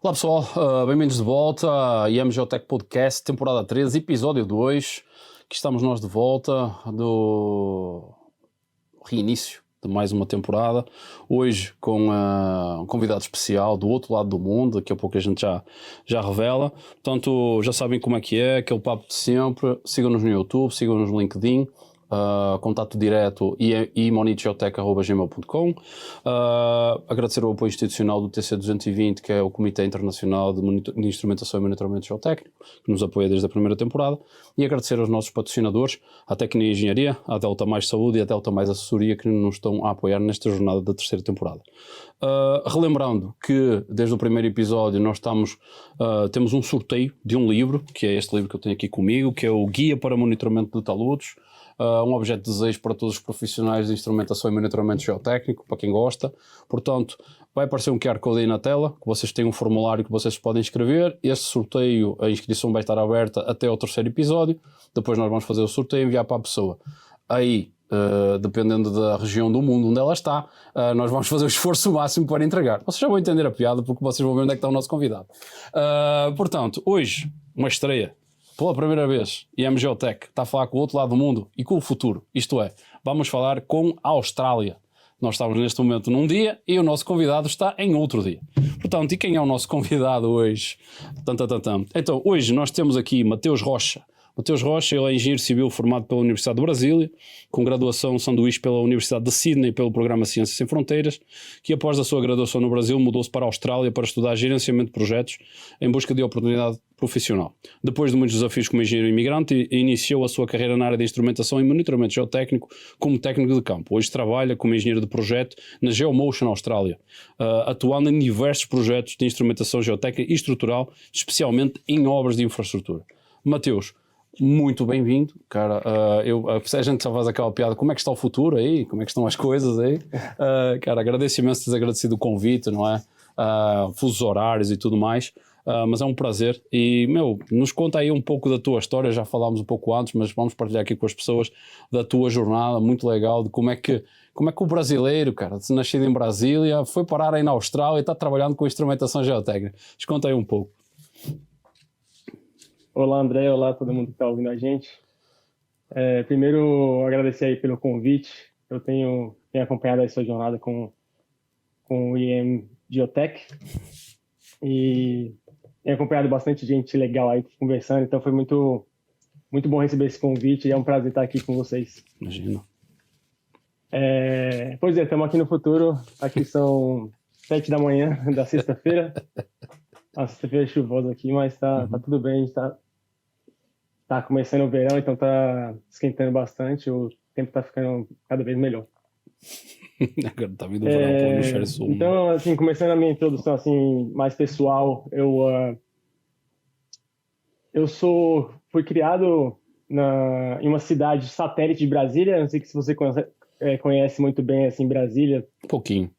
Olá pessoal, bem-vindos de volta a IMGeotech Podcast, temporada 13, episódio 2. Aqui estamos nós de volta do reinício de mais uma temporada. Hoje com um convidado especial do outro lado do mundo, daqui a pouco a gente já revela. Portanto, já sabem como é que é, aquele papo de sempre. Sigam-nos no YouTube, sigam-nos no LinkedIn. Contato direto imonitgeotech@gmail.com. Agradecer o apoio institucional do TC220, que é o Comitê Internacional de Instrumentação e Monitoramento Geotécnico, que nos apoia desde a primeira temporada, e agradecer aos nossos patrocinadores, à Técnica e Engenharia, à Delta Mais Saúde e à Delta Mais Assessoria, que nos estão a apoiar nesta jornada da terceira temporada. Relembrando que desde o primeiro episódio nós temos um sorteio de um livro, que é este livro que eu tenho aqui comigo, que é o Guia para Monitoramento de Taludes, um objeto de desejo para todos os profissionais de instrumentação e monitoramento geotécnico, para quem gosta. Portanto, vai aparecer um QR Code aí na tela, que vocês têm um formulário que vocês podem inscrever. Este sorteio, a inscrição vai estar aberta até ao terceiro episódio. Depois nós vamos fazer o sorteio e enviar para a pessoa. Aí, dependendo da região do mundo onde ela está, nós vamos fazer o esforço máximo para entregar. Vocês já vão entender a piada, porque vocês vão ver onde é que está o nosso convidado. Portanto, hoje, uma estreia. Pela primeira vez, IMGeotech está a falar com o outro lado do mundo e com o futuro. Isto é, vamos falar com a Austrália. Nós estamos neste momento num dia e o nosso convidado está em outro dia. Portanto, e quem é o nosso convidado hoje? Então, hoje nós temos aqui Mateus Rocha. Mateus Rocha, ele é engenheiro civil formado pela Universidade de Brasília, com graduação sanduíche pela Universidade de Sydney pelo programa Ciências Sem Fronteiras, que após a sua graduação no Brasil mudou-se para a Austrália para estudar gerenciamento de projetos em busca de oportunidade profissional. Depois de muitos desafios como engenheiro imigrante, iniciou a sua carreira na área de instrumentação e monitoramento geotécnico como técnico de campo. Hoje trabalha como engenheiro de projeto na Geomotion Austrália, atuando em diversos projetos de instrumentação geotécnica e estrutural, especialmente em obras de infraestrutura. Mateus, muito bem-vindo, cara. A gente só faz aquela piada, como é que está o futuro aí? Como é que estão as coisas aí? Cara, agradeço imenso teres agradecido o convite, não é? Fusos horários e tudo mais, mas é um prazer. E, nos conta aí um pouco da tua história, já falámos um pouco antes, mas vamos partilhar aqui com as pessoas da tua jornada, muito legal, de como é que o brasileiro, cara, nascido em Brasília, foi parar aí na Austrália e está trabalhando com instrumentação geotécnica. Conta aí um pouco. Olá, André. Olá, todo mundo que está ouvindo a gente. Primeiro, agradecer aí pelo convite. Eu tenho acompanhado a sua jornada com o IMGeotech e tenho acompanhado bastante gente legal aí conversando, então foi muito, muito bom receber esse convite e é um prazer estar aqui com vocês. Imagino. Pois é, estamos aqui no futuro. Aqui são 7 da manhã da sexta-feira. A sexta-feira é chuvosa aqui, mas tá tudo bem. A gente tá começando o verão, então tá esquentando bastante, o tempo tá ficando cada vez melhor. Agora tá vindo o verão pelo hemisfério sul. Então, assim, começando a minha introdução assim, mais pessoal, fui criado em uma cidade satélite de Brasília, não sei se você conhece muito bem, assim, Brasília. Um pouquinho.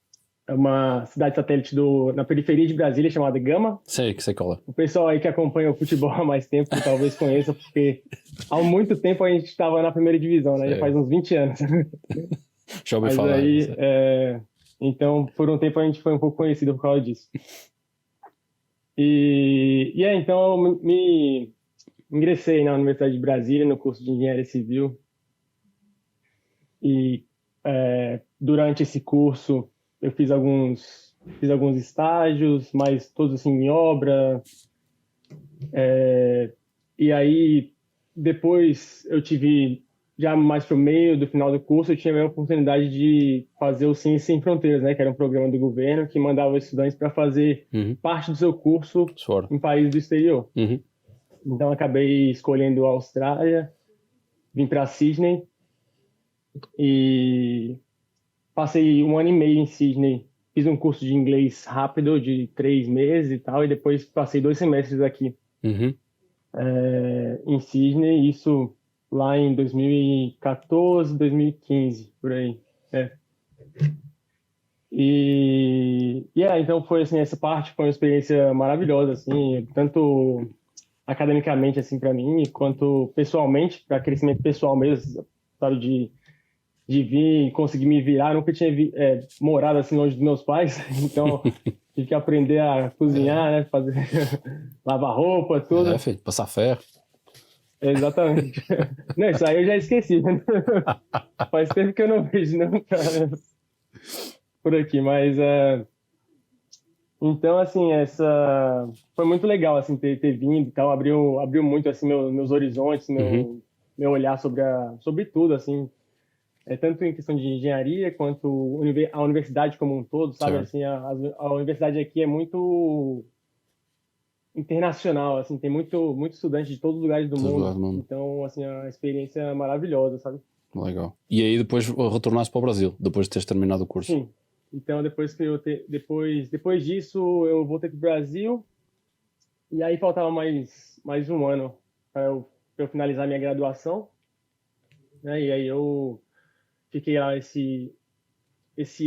É uma cidade satélite na periferia de Brasília, chamada Gama. Sei qual é. O pessoal aí que acompanha o futebol há mais tempo talvez conheça, porque há muito tempo a gente estava na primeira divisão, né? Já faz uns 20 anos. Já ouvi falar. Aí, então, por um tempo a gente foi um pouco conhecido por causa disso. Então eu me ingressei na Universidade de Brasília no curso de Engenharia Civil. E durante esse curso eu fiz alguns estágios, mas todos assim em obra. E aí, depois eu tive, já mais pro meio do final do curso, eu tive a oportunidade de fazer o Ciências Sem Fronteiras, né? Que era um programa do governo que mandava estudantes para fazer parte do seu curso em países do exterior. Então, acabei escolhendo a Austrália, vim para Sydney e passei 1 ano e meio em Sydney. Fiz um curso de inglês rápido de 3 meses e tal, e depois passei 2 semestres aqui em Sydney, isso lá em 2014, 2015, por aí. Então foi assim, essa parte foi uma experiência maravilhosa, assim, tanto academicamente assim para mim, quanto pessoalmente, para crescimento pessoal mesmo, sabe, de vir e conseguir me virar. Eu nunca tinha morado assim longe dos meus pais, então tive que aprender a cozinhar, né? Fazer, lavar roupa, tudo. filho, passar ferro. Exatamente. Não, isso aí eu já esqueci, né? Faz tempo que eu não vejo, não, por aqui, mas então, assim, essa foi muito legal, assim, ter vindo e tal, abriu muito, assim, meus horizontes, Uhum, meu olhar sobre tudo, assim, tanto em questão de engenharia quanto a universidade como um todo, sabe? certo. Assim, a universidade aqui é muito internacional, assim, tem muito estudante de todos os lugares do Todo lado mundo, do mundo. então, assim, a experiência é maravilhosa, sabe? Legal. E aí depois retornaste para o Brasil, depois de teres terminado o curso. Sim. Então, depois disso, eu voltei para o Brasil e aí faltava mais um ano para eu finalizar minha graduação, né? E aí eu fiquei lá esse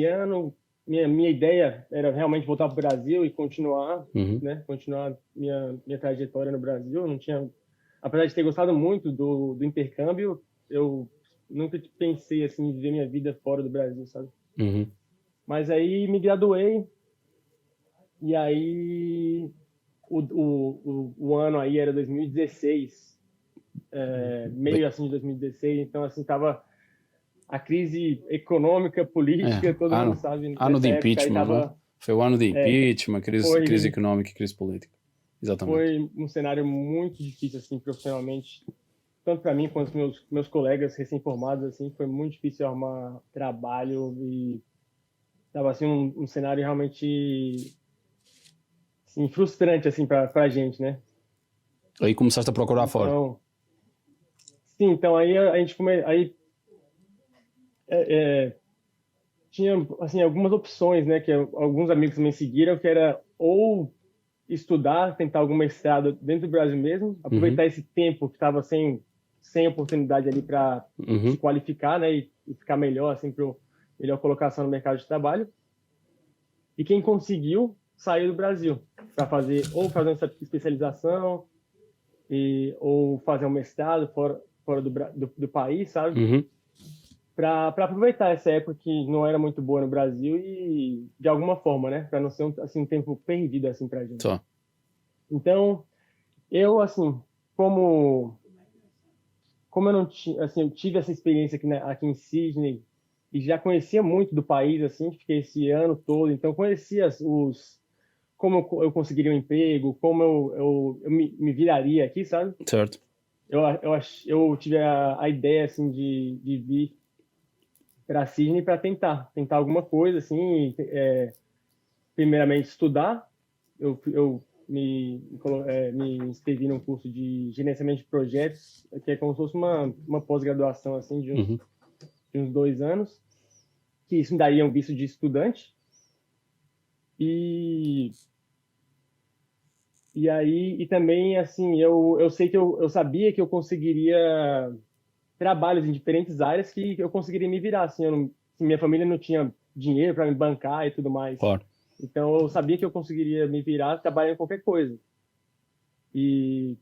ano. Minha ideia era realmente voltar para o Brasil e continuar, Uhum, né? Continuar minha trajetória no Brasil. Eu não tinha, apesar de ter gostado muito do intercâmbio, eu nunca pensei assim em viver minha vida fora do Brasil, sabe? uhum, Mas aí me graduei e aí o ano aí era 2016, bem, meio assim de 2016, então assim tava a crise econômica, política, todo mundo ano, sabe, ano de nessa época aí impeachment, não é? tava, Foi o ano de é, impeachment, crise foi económica e crise política. Exatamente. foi um cenário muito difícil assim profissionalmente, tanto para mim quanto para meus colegas recém-formados assim, foi muito difícil arrumar trabalho e tava assim um cenário realmente assim, frustrante assim para a gente, né? Aí começaste a procurar fora. Então, sim, então aí a gente aí é, tinha assim algumas opções, né, que alguns amigos também seguiram, que era ou estudar, tentar algum mestrado dentro do Brasil mesmo, Uhum, aproveitar esse tempo que estava sem oportunidade ali para se uhum, qualificar, né, e ficar melhor assim para melhor colocação no mercado de trabalho. E quem conseguiu saiu do Brasil para fazer uma especialização ou fazer um mestrado fora do país, sabe? uhum, Para aproveitar essa época que não era muito boa no Brasil e de alguma forma, né, para não ser assim um tempo perdido assim para gente. só. Então, eu assim, como como eu não tinha, assim, eu tive essa experiência aqui em Sydney e já conhecia muito do país assim, fiquei esse ano todo, então conhecia os como eu conseguiria um emprego, como eu me viraria aqui, sabe? Certo. Eu tive a ideia assim de vir para Sydney para tentar alguma coisa assim, primeiramente estudar. Eu me inscrevi num curso de gerenciamento de projetos, que é como se fosse uma pós-graduação assim Uhum. de uns 2 anos, que isso me daria um visto de estudante. E e aí e também assim eu sei que eu sabia que eu conseguiria trabalhos em diferentes áreas que eu conseguiria me virar assim, minha família não tinha dinheiro para me bancar e tudo mais. Claro. Então eu sabia que eu conseguiria me virar trabalhando em qualquer coisa. E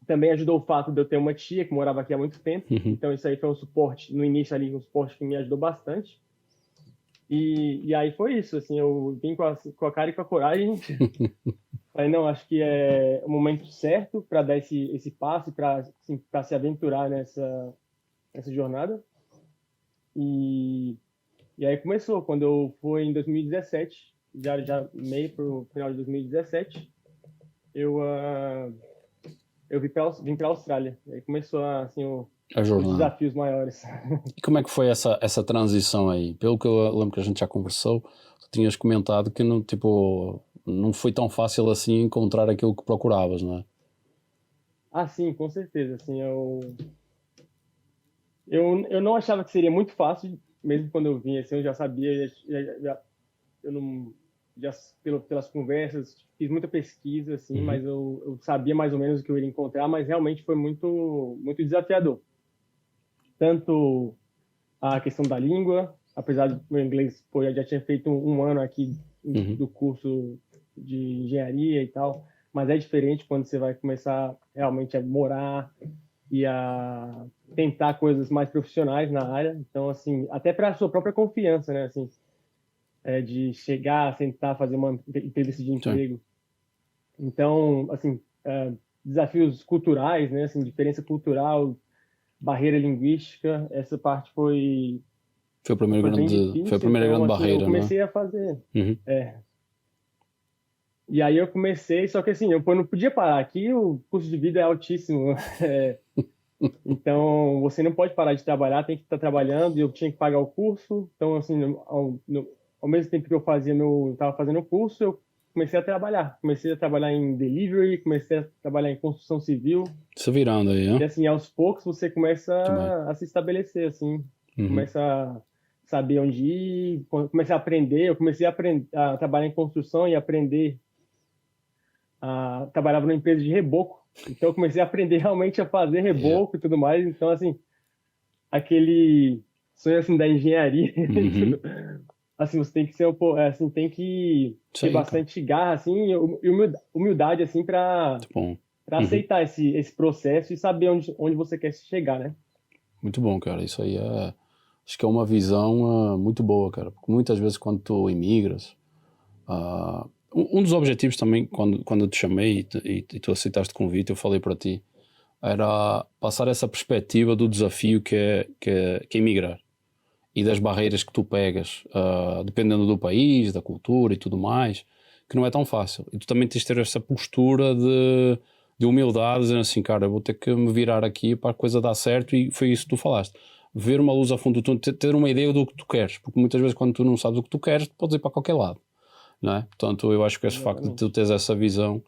também ajudou o fato de eu ter uma tia que morava aqui há muito tempo. Uhum. Então isso aí foi um suporte no início ali, um suporte que me ajudou bastante. E aí foi isso, assim, eu vim com a cara e com a coragem. Falei, não, acho que é o momento certo para dar esse passo, para assim, para se aventurar nessa jornada. E, e aí começou, quando eu fui em 2017, já meio pro final de 2017, eu, uh, eu vim para a Austrália. Aí começou assim, A os jornada. desafios maiores. E como é que foi essa transição aí? Pelo que eu lembro que a gente já conversou, tu tinhas comentado que não, tipo, não foi tão fácil assim encontrar aquilo que procuravas, não é? Ah, sim, com certeza. Assim, eu não achava que seria muito fácil, mesmo quando eu vim, assim, eu já sabia, eu não, já pelas conversas, fiz muita pesquisa, assim, Uhum. mas eu sabia mais ou menos o que eu iria encontrar, mas realmente foi muito desafiador. Tanto a questão da língua, apesar do meu inglês, pô, eu já tinha feito um ano aqui Uhum. do curso de engenharia e tal, mas é diferente quando você vai começar realmente a morar e a tentar coisas mais profissionais na área. Então, assim, até para a sua própria confiança, né? Assim, de chegar, sentar, fazer uma entrevista de Sim. emprego. Então, assim, desafios culturais, né? Assim, diferença cultural, barreira linguística, essa parte Foi a primeira foi bem foi a difícil. primeira Então, grande assim, eu barreira, não é? comecei a fazer. Uhum. E aí eu comecei, só que assim, eu não podia parar. Aqui o custo de vida é altíssimo. Então, você não pode parar de trabalhar, tem que estar trabalhando, e eu tinha que pagar o curso. Então, assim, ao mesmo tempo que eu estava fazendo o curso, eu comecei a trabalhar. Comecei a trabalhar em delivery, comecei a trabalhar em construção civil. Se virando aí, E hein? assim, aos poucos você começa Muito bem. a se estabelecer, assim. Uhum. Começa a saber onde ir, comecei a aprender. Eu comecei a trabalhar em construção e aprender. Trabalhava numa empresa de reboco. Então eu comecei a aprender realmente a fazer Yeah. reboco e tudo mais. Então, assim, aquele sonho assim da engenharia, Uhum. assim, você tem que ser assim, tem que Isso ter aí, cara. bastante garra assim e humildade assim para Muito bom. Uhum. aceitar esse processo e saber onde você quer chegar, né? Muito bom, cara. Isso aí acho que é uma visão muito boa, cara. Porque muitas vezes quando tu imigras, um dos objetivos também, quando eu te chamei e tu aceitaste o convite, eu falei para ti, era passar essa perspectiva do desafio que é emigrar e das barreiras que tu pegas, dependendo do país, da cultura e tudo mais, que não é tão fácil. E tu também tens de ter essa postura de humildade, dizendo assim, cara, eu vou ter que me virar aqui para a coisa dar certo, e foi isso que tu falaste. Ver uma luz ao fundo do túnel, ter uma ideia do que tu queres, porque muitas vezes quando tu não sabes o que tu queres, tu podes ir para qualquer lado, não é? Portanto, eu acho que esse facto de Exatamente. tu teres essa visão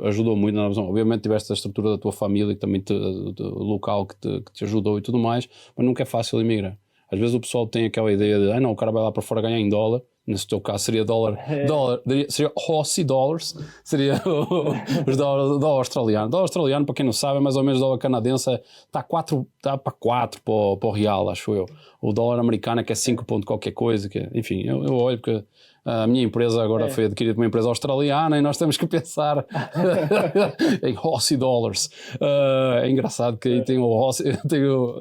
ajudou muito na visão. Obviamente tiveste a estrutura da tua família, que também do local que te ajudou e tudo mais, mas nunca é fácil emigrar. Às vezes o pessoal tem aquela ideia de, não, o cara vai lá para fora ganhar em dólar. Nesse teu caso seria seria Aussie dollars, seria os dólares australiano. Dólar australiano, para quem não sabe, é mais ou menos dólar canadense, está para 4 para o real, acho eu. O dólar americano é que é 5 ponto qualquer coisa, enfim, eu olho porque a minha empresa agora foi adquirida por uma empresa australiana e nós temos que pensar em Aussie dollars. É engraçado que aí tem o Aussie,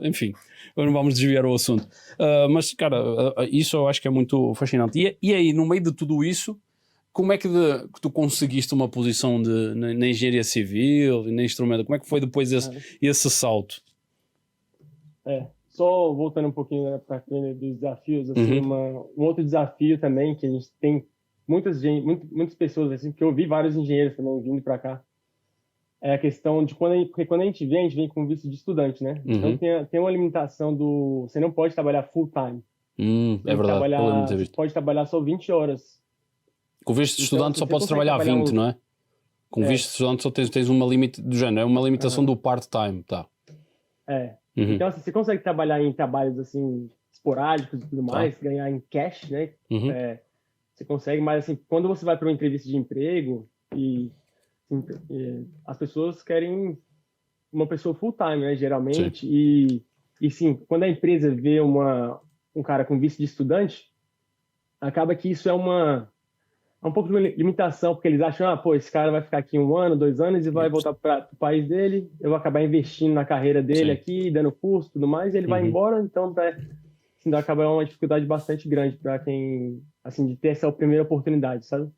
enfim, não vamos desviar o assunto. Mas, cara, isso eu acho que é muito fascinante. E aí, no meio de tudo isso, como é que tu conseguiste uma posição na engenharia civil e na instrumento? Como é que foi depois esse salto? Só voltando um pouquinho, né, para dos desafios, assim, Uhum. um outro desafio também que a gente tem muitas pessoas assim, porque eu vi vários engenheiros também vindo para cá, é a questão de porque quando a gente vem com visto de estudante, né? Então Uhum. tem uma limitação você não pode trabalhar full time. É verdade, eu lembro de ter Você visto. pode trabalhar só 20 horas. Com visto de Então, estudante se só você podes consegue trabalhar trabalhar 20, não é? Com visto de estudante só tens uma limite do género, é uma limitação aham, do part-time, tá? Uhum. Então, assim, você consegue trabalhar em trabalhos assim esporádicos e tudo Tá? mais, ganhar em cash, né? Uhum. Você consegue, mas assim, quando você vai para uma entrevista de emprego e, assim, as pessoas querem uma pessoa full time, né, Sim. geralmente, e sim, quando a empresa vê um cara com visto de estudante, acaba que isso é um pouco de uma limitação, porque eles acham, pô, esse cara vai ficar aqui 1 ano, 2 anos e vai voltar para o país dele, eu vou acabar investindo na carreira dele Sim. aqui, dando curso e tudo mais, e ele vai Uhum. embora, então assim, acaba uma dificuldade bastante grande para quem, assim, de ter essa primeira oportunidade, sabe?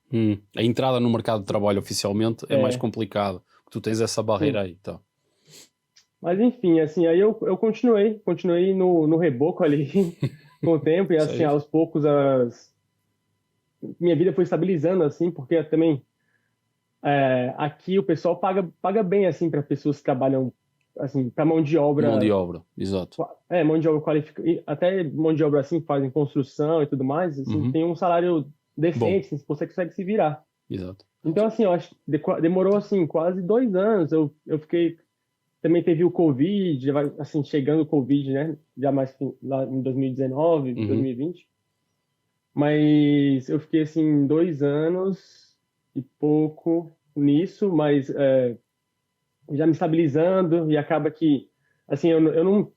A entrada no mercado de trabalho oficialmente é mais É, complicado, porque tu tens essa barreira sim. aí, tá? Mas enfim, assim, aí eu continuei no reboco ali com o tempo e Isso assim, aí. aos poucos minha vida foi estabilizando assim, porque também aqui o pessoal paga bem assim para pessoas que trabalham assim, para Mão de obra, exato. mão de obra qualificada, até mão de obra assim, que fazem construção e tudo mais, assim, Uhum. tem um salário Bom, decente, assim, você consegue se virar. exato. Então assim, eu acho que demorou assim quase 2 anos. Eu fiquei. Também teve o Covid, assim, chegando o Covid, né? Já mais lá em 2019, Uhum. 2020. Mas eu fiquei, assim, 2 anos e pouco nisso, mas já me estabilizando e acaba que, assim, eu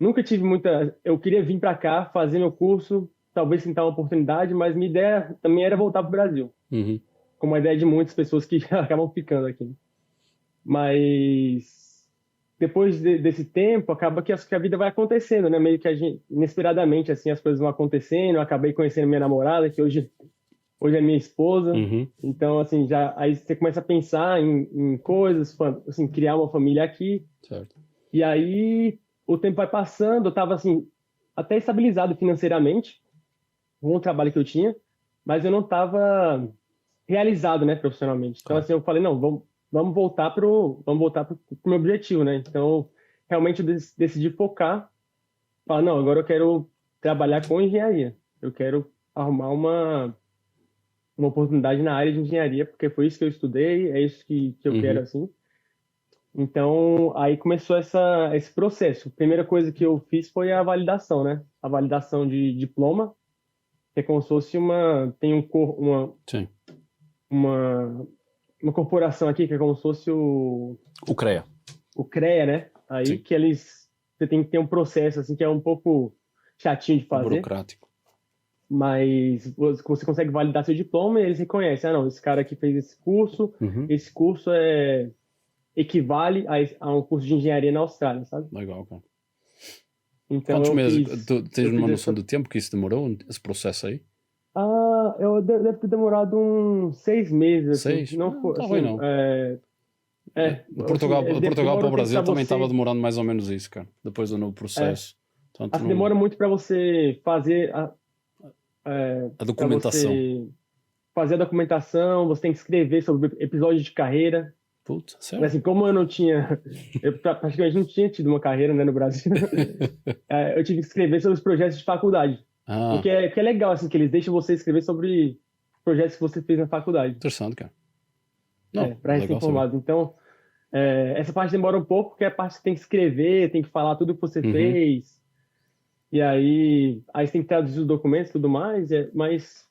nunca tive muita. Eu queria vir para cá, fazer meu curso, talvez tentar uma oportunidade, mas minha ideia também era voltar para o Brasil, Uhum. como a ideia de muitas pessoas que acabam ficando aqui. Mas depois desse tempo, acaba que a vida vai acontecendo, né? Meio que a gente, inesperadamente, assim, as coisas vão acontecendo. Eu acabei conhecendo minha namorada, que hoje é minha esposa. Uhum. Então, assim, aí você começa a pensar em coisas, assim, criar uma família aqui. Certo. E aí o tempo vai passando, eu estava, assim, até estabilizado financeiramente, com o trabalho que eu tinha, mas eu não estava realizado, né, profissionalmente. Então, Claro. assim, eu falei, não, vamos voltar pro meu objetivo, né? Então, realmente eu decidi focar, falar, não, agora eu quero trabalhar com engenharia. Eu quero arrumar uma oportunidade na área de engenharia, porque foi isso que eu estudei, é isso que eu quero, Uhum. assim. Então, aí começou esse processo. A primeira coisa que eu fiz foi a validação, né? A validação de diploma, que é como se fosse Sim. uma, uma corporação aqui, que é como se fosse O CREA. o CREA, né? Aí Sim. que você tem que ter um processo, assim, que é um pouco chatinho de fazer, Burocrático. mas você consegue validar seu diploma e eles reconhecem, não, esse cara aqui fez Uhum. esse curso equivale a um curso de engenharia na Austrália, sabe? Legal, cara. Então Quantos meses? Tu tens eu uma fiz noção essa. do tempo que isso demorou, esse processo aí? Deve ter demorado uns 6 meses, assim. 6? Não Não foi, está ruim, assim, não. assim, Portugal demora para o um tempo Brasil para também estava você. demorando mais ou menos isso, cara. Depois do novo processo. Portanto, Assim, não... demora muito para você A para documentação. você fazer a documentação, você tem que escrever sobre episódios de carreira. Putz, Mas, sério? assim, como eu não tinha, eu praticamente não tinha tido uma carreira, né, no Brasil, eu tive que escrever sobre os projetos de faculdade. Ah, Que é legal, assim, que eles deixam você escrever sobre projetos que você fez na faculdade, interessante, cara. Não, para legal saber. recém-formado. Então, essa parte demora um pouco, porque é a parte que você tem que escrever, tem que falar tudo que você Uhum. fez, e aí você tem que traduzir os documentos e tudo mais, mas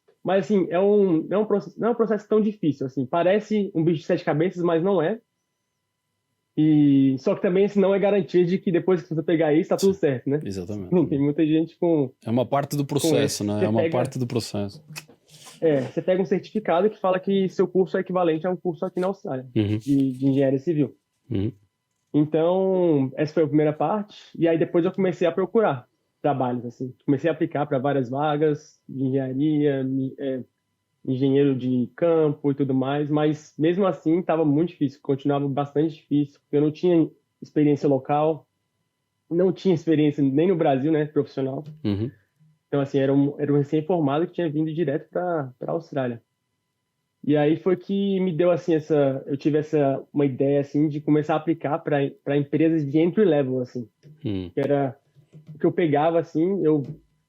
assim, não é um processo tão difícil, assim, parece um bicho de sete cabeças, mas não é. E só que também assim, não é garantia de que depois que você pegar isso, tá tudo Sim, certo, né? exatamente. Tem muita gente É uma parte do com processo, esse. não é? É uma parte do processo. Você pega um certificado que fala que seu curso é equivalente a um curso aqui na Austrália, Uhum. de engenharia civil. Uhum. Então, essa foi a primeira parte. E aí depois eu comecei a procurar trabalhos, assim. Comecei a aplicar para várias vagas de engenharia, engenheiro de campo e tudo mais, mas mesmo assim estava muito difícil, continuava bastante difícil, porque eu não tinha experiência local, não tinha experiência nem no Brasil, né, profissional. Uhum. Então, assim, era um recém-formado que tinha vindo direto para a Austrália. E aí foi que me deu, assim, eu tive uma ideia, assim, de começar a aplicar para empresas de entry level, assim, Uhum. que era o que eu pegava, assim, eu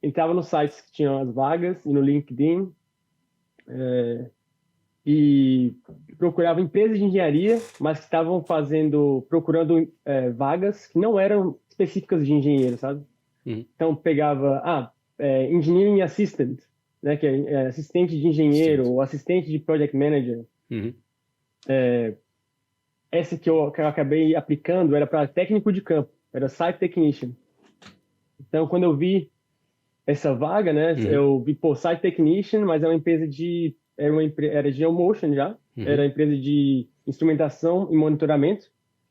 entrava nos sites que tinham as vagas e no LinkedIn, e procurava empresas de engenharia, mas que estavam procurando vagas que não eram específicas de engenheiro, sabe? Uhum. Então pegava, engineering assistant, né, que é assistente de engenheiro Assistente. ou assistente de project manager. Uhum. Essa que eu acabei aplicando era para técnico de campo, era site technician. Então quando eu vi essa vaga, né, Uhum. eu vi, pô, site technician, mas é uma empresa era Geomotion já, Uhum. era empresa de instrumentação e monitoramento.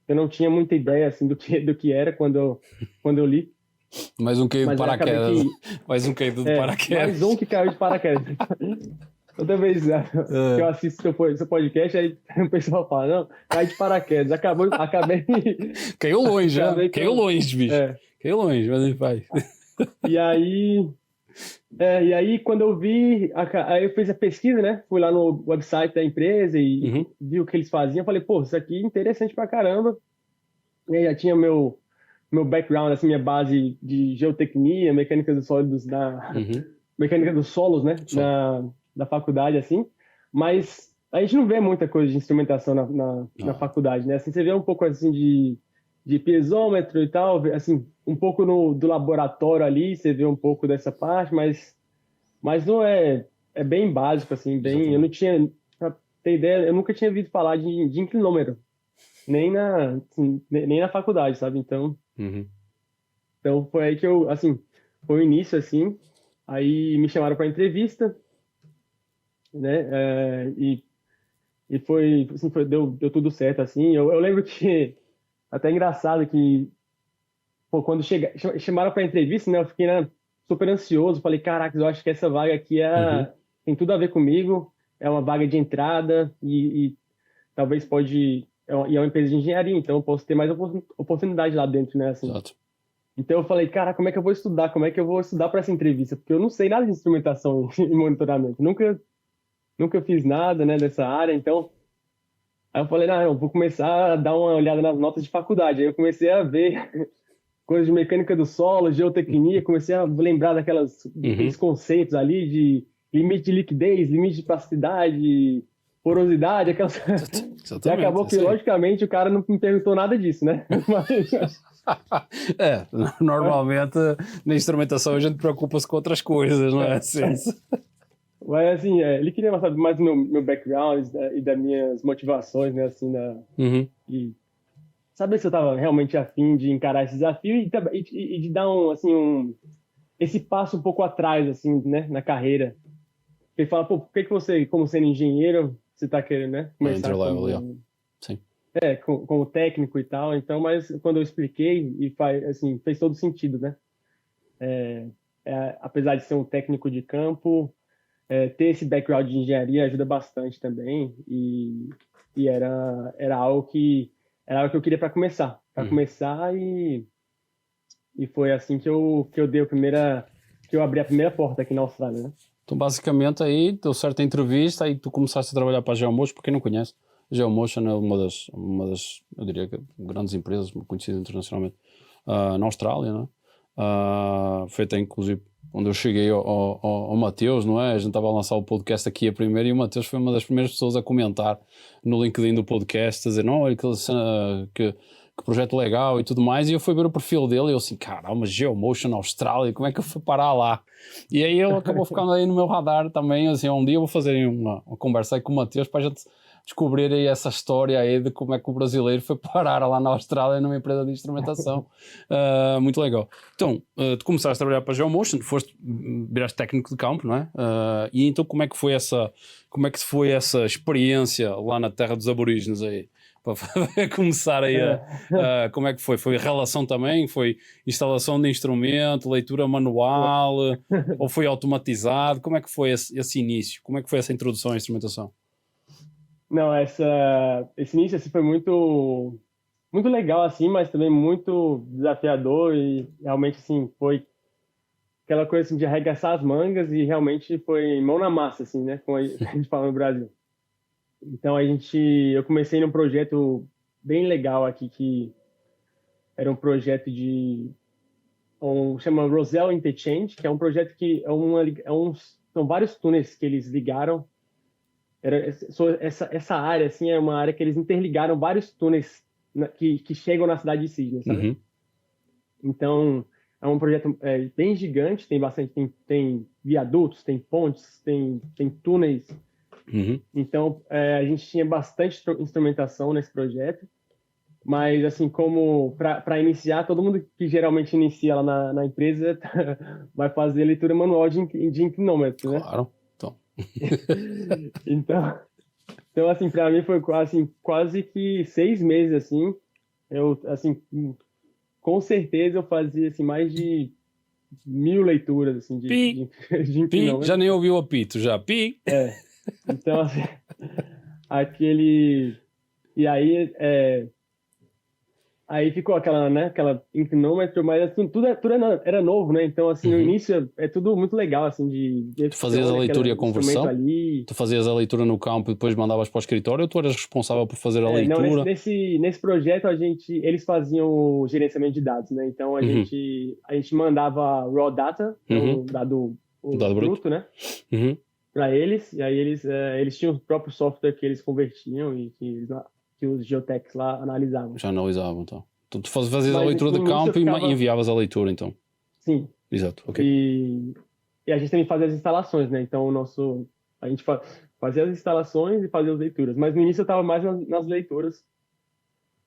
Eu não tinha muita ideia assim do que era quando eu li, Mais um caído de mas aí acabei paraquedas. que Mais um caído de mais um paraquedas. que caiu de paraquedas. Toda vez que eu assisto seu podcast, aí o pessoal fala, não, cai de paraquedas. Acabei, Caiu longe, já. acabei que Caiu eu, longe, bicho. é. Caiu longe, mas ele vai. E aí quando eu vi, aí eu fiz a pesquisa, né? Fui lá no website da empresa e Uhum. vi o que eles faziam. Eu falei, pô, isso aqui é interessante pra caramba. E aí já tinha meu background, assim, minha base de geotecnia, mecânica dos sólidos Uhum. mecânica dos solos, né? Só. Da faculdade, assim. Mas a gente não vê muita coisa de instrumentação na Não. faculdade, né? Assim, você vê um pouco, assim, de piezômetro e tal, assim, um pouco do laboratório ali, você vê um pouco dessa parte, mas não é bem básico, assim, eu não Exatamente. tinha, pra ter ideia, eu nunca tinha ouvido falar de inclinômetro, nem na faculdade, sabe? Uhum. Então foi aí que assim, foi o início, assim, aí me chamaram para entrevista, né? E foi, assim, deu tudo certo, assim. Eu lembro que Até engraçado que, pô, quando chamaram para entrevista, né, eu fiquei, né, super ansioso. Falei, caraca, eu acho que essa vaga aqui Uhum. tem tudo a ver comigo. É uma vaga de entrada e talvez e é uma empresa de engenharia, então eu posso ter mais oportunidade lá dentro, né, assim. Exato. Então eu falei, cara, como é que eu vou estudar? Como é que eu vou estudar para essa entrevista? Porque eu não sei nada de instrumentação e monitoramento. Nunca fiz nada, né, dessa área, então. Aí eu falei, não, eu vou começar a dar uma olhada nas notas de faculdade. Aí eu comecei a ver coisas de mecânica do solo, geotecnia, comecei a lembrar daqueles conceitos ali de limite de liquidez, limite de plasticidade, porosidade, aquelas. E Exatamente, acabou é que, isso aí. logicamente, o cara não me perguntou nada disso, né? É, normalmente na instrumentação a gente preocupa-se com outras coisas, não é? Mas, Sim. mas assim, ele queria saber mais do meu background e das minhas motivações, né? Assim, e saber se eu estava realmente afim de encarar esse desafio e de dar esse passo um pouco atrás, assim, né? Na carreira. Ele fala, pô, por que você, como sendo engenheiro, você está querendo, né? É Começar entry level, yeah. Sim. como técnico e tal. Então, mas quando eu expliquei, assim, fez todo sentido, né? Apesar de ser um técnico de campo, ter esse background de engenharia ajuda bastante também. E era algo que eu queria para começar. E foi assim que eu que eu abri a primeira porta aqui na Austrália, né? Então, basicamente, aí deu certa entrevista e tu começaste a trabalhar para a Geomotion, para quem não conhece. A Geomotion é uma das, eu diria que, grandes empresas conhecidas internacionalmente na Austrália, não é? Feita, inclusive, onde eu cheguei ao Mateus, não é? A gente estava a lançar o podcast aqui a primeira e o Mateus foi uma das primeiras pessoas a comentar no LinkedIn do podcast, a dizer, não, olha que projeto legal e tudo mais, e eu fui ver o perfil dele e eu assim, caramba, Geomotion Austrália, como é que eu fui parar lá? E aí ele acabou ficando aí no meu radar também, assim, um dia eu vou fazer uma conversa aí com o Mateus para a gente descobrir aí essa história aí de como é que o brasileiro foi parar lá na Austrália numa empresa de instrumentação. Muito legal. Então, tu começaste a trabalhar para a Geomotion, viraste técnico de campo, não é? E então como é que foi essa experiência lá na terra dos aborígenes aí? Para começar aí como é que foi? Foi relação também? Foi instalação de instrumento, leitura manual, ou foi automatizado? Como é que foi esse início? Como é que foi essa introdução à instrumentação? Não, esse início assim, foi muito legal, assim, mas também muito desafiador e realmente, assim, foi aquela coisa assim, de arregaçar as mangas e realmente foi mão na massa, assim, né? Como a gente fala no Brasil. Então, eu comecei num projeto bem legal aqui, que era um projeto chama Roselle Interchange, que é um projeto que são vários túneis que eles ligaram. Essa área, assim, é uma área que eles interligaram vários túneis que chegam na cidade de Sydney, sabe? Uhum. Então, é um projeto bem gigante, tem viadutos, tem pontes, tem túneis. Uhum. Então, a gente tinha bastante instrumentação nesse projeto, mas, assim, como para iniciar, todo mundo que geralmente inicia lá na empresa vai fazer leitura manual de inclinômetro, né? Claro. Então assim, para mim foi quase que 6 meses, assim. Eu, assim, com certeza eu fazia, assim, mais de 1000 leituras, assim, Pi, de pi, já inclinômetro. nem ouviu o apito, já, pi. Então, assim, aquele... E aí ficou aquela inclinômetro, mas assim, tudo era novo, né? Então, assim, no Uhum. início é tudo muito legal, assim, Tu fazias a leitura e a conversão? ali. Tu fazias a leitura no campo e depois mandavas para o escritório ou tu eras responsável por fazer a Não, leitura? nesse projeto eles faziam o gerenciamento de dados, né? Então a gente mandava raw data, o dado Dado bruto. bruto, né? Uhum. Para eles, e aí eles tinham o próprio software que eles convertiam e que os geotechs lá analisavam. Já analisavam, então. Então tu fazias a Mas leitura no de início campo e enviavas a leitura, então. Sim. Exato, ok. E a gente também fazia as instalações, né? Então a gente fazia as instalações e fazia as leituras. Mas no início eu estava mais nas leituras.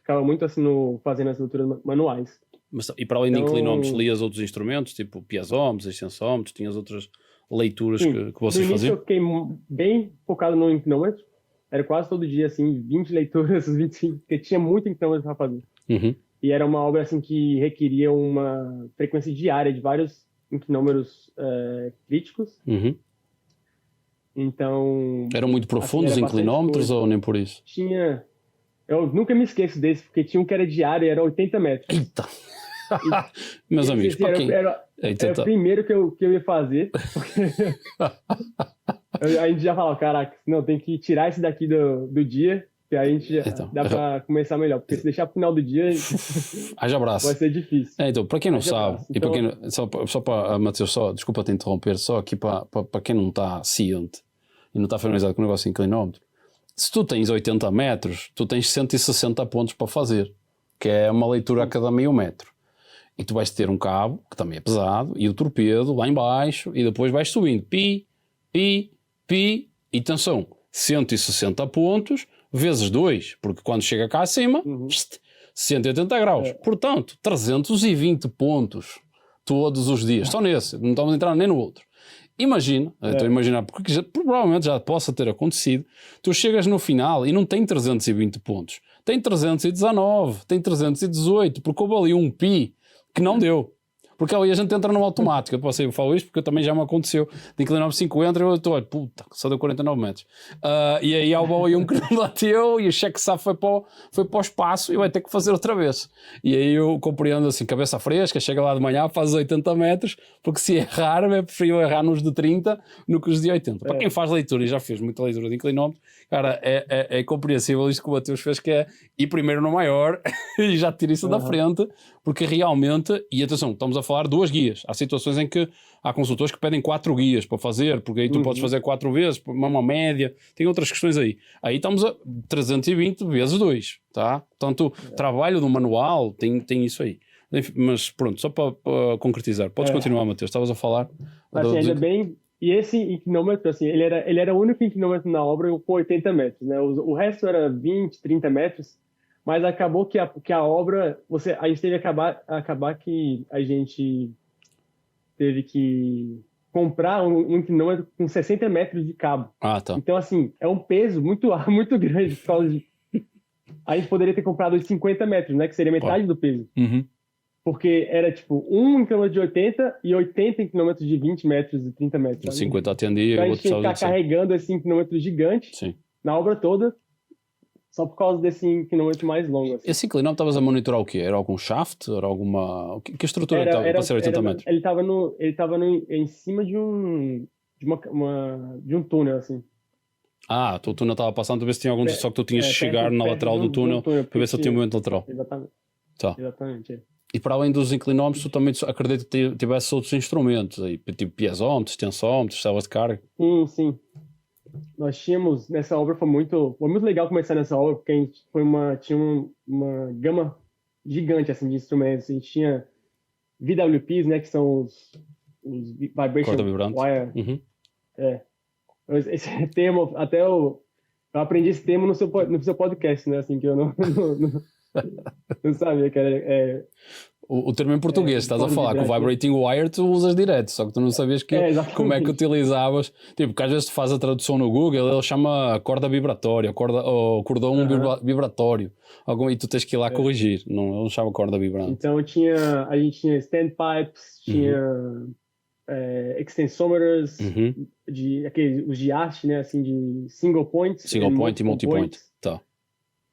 Ficava muito assim fazendo as leituras manuais. E para além de inclinómetros, Então, lias outros instrumentos, tipo piazómetros, extensómetros, tinhas outras leituras sim, que no vocês início eu faziam? fiquei bem focado no inclinômetro. Era quase todo dia, assim, 20 leituras, 25, porque tinha muito inclinômetro para fazer. Uhum. E era uma obra assim que requeria uma frequência diária de vários inclinômetros críticos. Uhum. Então, Eram muito assim, profundos era os bastante inclinómetros coisa. ou nem por isso? Tinha... Eu nunca me esqueço desse, porque tinha um que era diário e era 80 metros. Eita! E Meus esse, amigos, assim, para quem? Eita, era o tá. primeiro que eu ia fazer. A gente já falava, caraca, não, tem que tirar esse daqui do dia, que aí a gente Então, dá para começar melhor. Porque se deixar pro final do dia, haja vai abraço. ser difícil. Então, para quem não Haja sabe, abraço. e para Então, quem, só para, Mateus, desculpa te interromper, só aqui para quem não está ciente e não está familiarizado com o negócio inclinómetro, se tu tens 80 metros, tu tens 160 pontos para fazer, que é uma leitura a cada meio metro. E tu vais ter um cabo, que também é pesado, e o torpedo lá em baixo, e depois vais subindo. Pi, pi, pi, e atenção, 160 pontos vezes 2, porque quando chega cá acima, 180 graus. Portanto, 320 pontos todos os dias, só nesse, não estamos a entrar nem no outro. Imagina, estou a imaginar, porque provavelmente já possa ter acontecido, tu chegas no final e não tem 320 pontos, tem 319, tem 318, porque houve ali um pi que não deu. Porque ali a gente entra no automático. Eu falo isto porque também já me aconteceu. De inclinar 50, eu estou, olha, puta, só deu 49 metros. E aí há um que não bateu e o cheque SAF foi para o espaço e vai ter que fazer outra vez. E aí eu compreendo assim, cabeça fresca, chega lá de manhã, faz 80 metros, porque se errar, é preferível errar nos de 30 no que os de 80. Para quem faz leitura e já fez muita leitura de inclinómetro, cara, é compreensível isto que o Mateus fez, que é ir primeiro no maior e já tira isso da frente, porque realmente, e atenção, estamos a falar 2 guias. Há situações em que há consultores que pedem 4 guias para fazer, porque aí tu podes fazer 4 vezes, uma média, tem outras questões aí. Aí estamos a 320 vezes 2, tá? Portanto, o trabalho do manual tem isso aí. Enfim, mas pronto, só para concretizar. Podes continuar, Mateus, estavas a falar. assim, ainda bem, e esse inclinômetro, assim, ele era o único inclinômetro na obra com 80 metros, né? O resto era 20, 30 metros, mas acabou que a obra, a gente teve que acabar que a gente teve que comprar um inclinômetro com 60 metros de cabo. Ah, tá. Então, assim, é um peso muito, muito grande por causa de... A gente poderia ter comprado os 50 metros, né? Que seria metade do peso. Uhum. Porque era, tipo, um inclinômetro de 80 e 80 inclinômetros de 20 metros e 30 metros. O 50 atendia, então, a o gente outro tinha que precisava ficar de 100. carregando esse inclinômetro gigante Sim. na obra toda, só por causa desse inclinômetro mais longo. Assim. Esse inclinómetro estavas a monitorar o quê? Era algum shaft? Era alguma... Que estrutura estava para ser 80 metros? Ele estava em cima de um túnel, assim. Ah, o túnel estava passando para ver se tinha algum... Só que tu tinhas que chegar na lateral do túnel para ver se tinha movimento lateral. Exatamente. Tá. Exatamente, é. E para além dos inclinómetros, tu também acredito que tivesse outros instrumentos aí, tipo piezómetros, tensómetros, células de carga. Sim. Nós tínhamos, nessa obra foi muito legal começar nessa obra, porque a gente tinha uma gama gigante assim, de instrumentos. A gente tinha VWPs, né, que são os Vibration Corda vibrante. Wire. Uhum. Esse termo, até eu aprendi esse termo no seu podcast, né, assim, que eu não sabia que era... O termo em português, estás a falar, com o Vibrating Wire tu usas direto, só que tu não sabias como é que utilizavas. Tipo, porque às vezes tu fazes a tradução no Google, ele chama corda vibratória, ou cordão vibratório, e tu tens que ir lá corrigir, não chama corda vibrante. Então a gente tinha standpipes, tinha extensometers, os de haste, né, assim, de single points. Single point e multipoint, tá.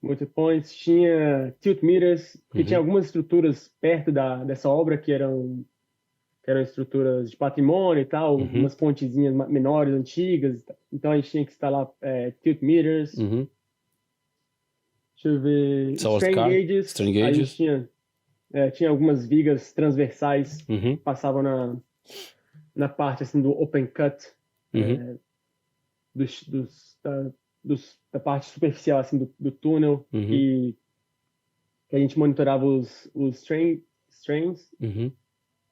Multipoints, tinha tilt meters, porque tinha algumas estruturas perto dessa obra que eram estruturas de patrimônio e tal, umas pontezinhas menores, antigas. Então a gente tinha que instalar tilt meters. Deixa eu ver. Strain gauges. A gente tinha algumas vigas transversais que passavam na parte assim do open cut, da parte superficial assim do túnel, que a gente monitorava os strains.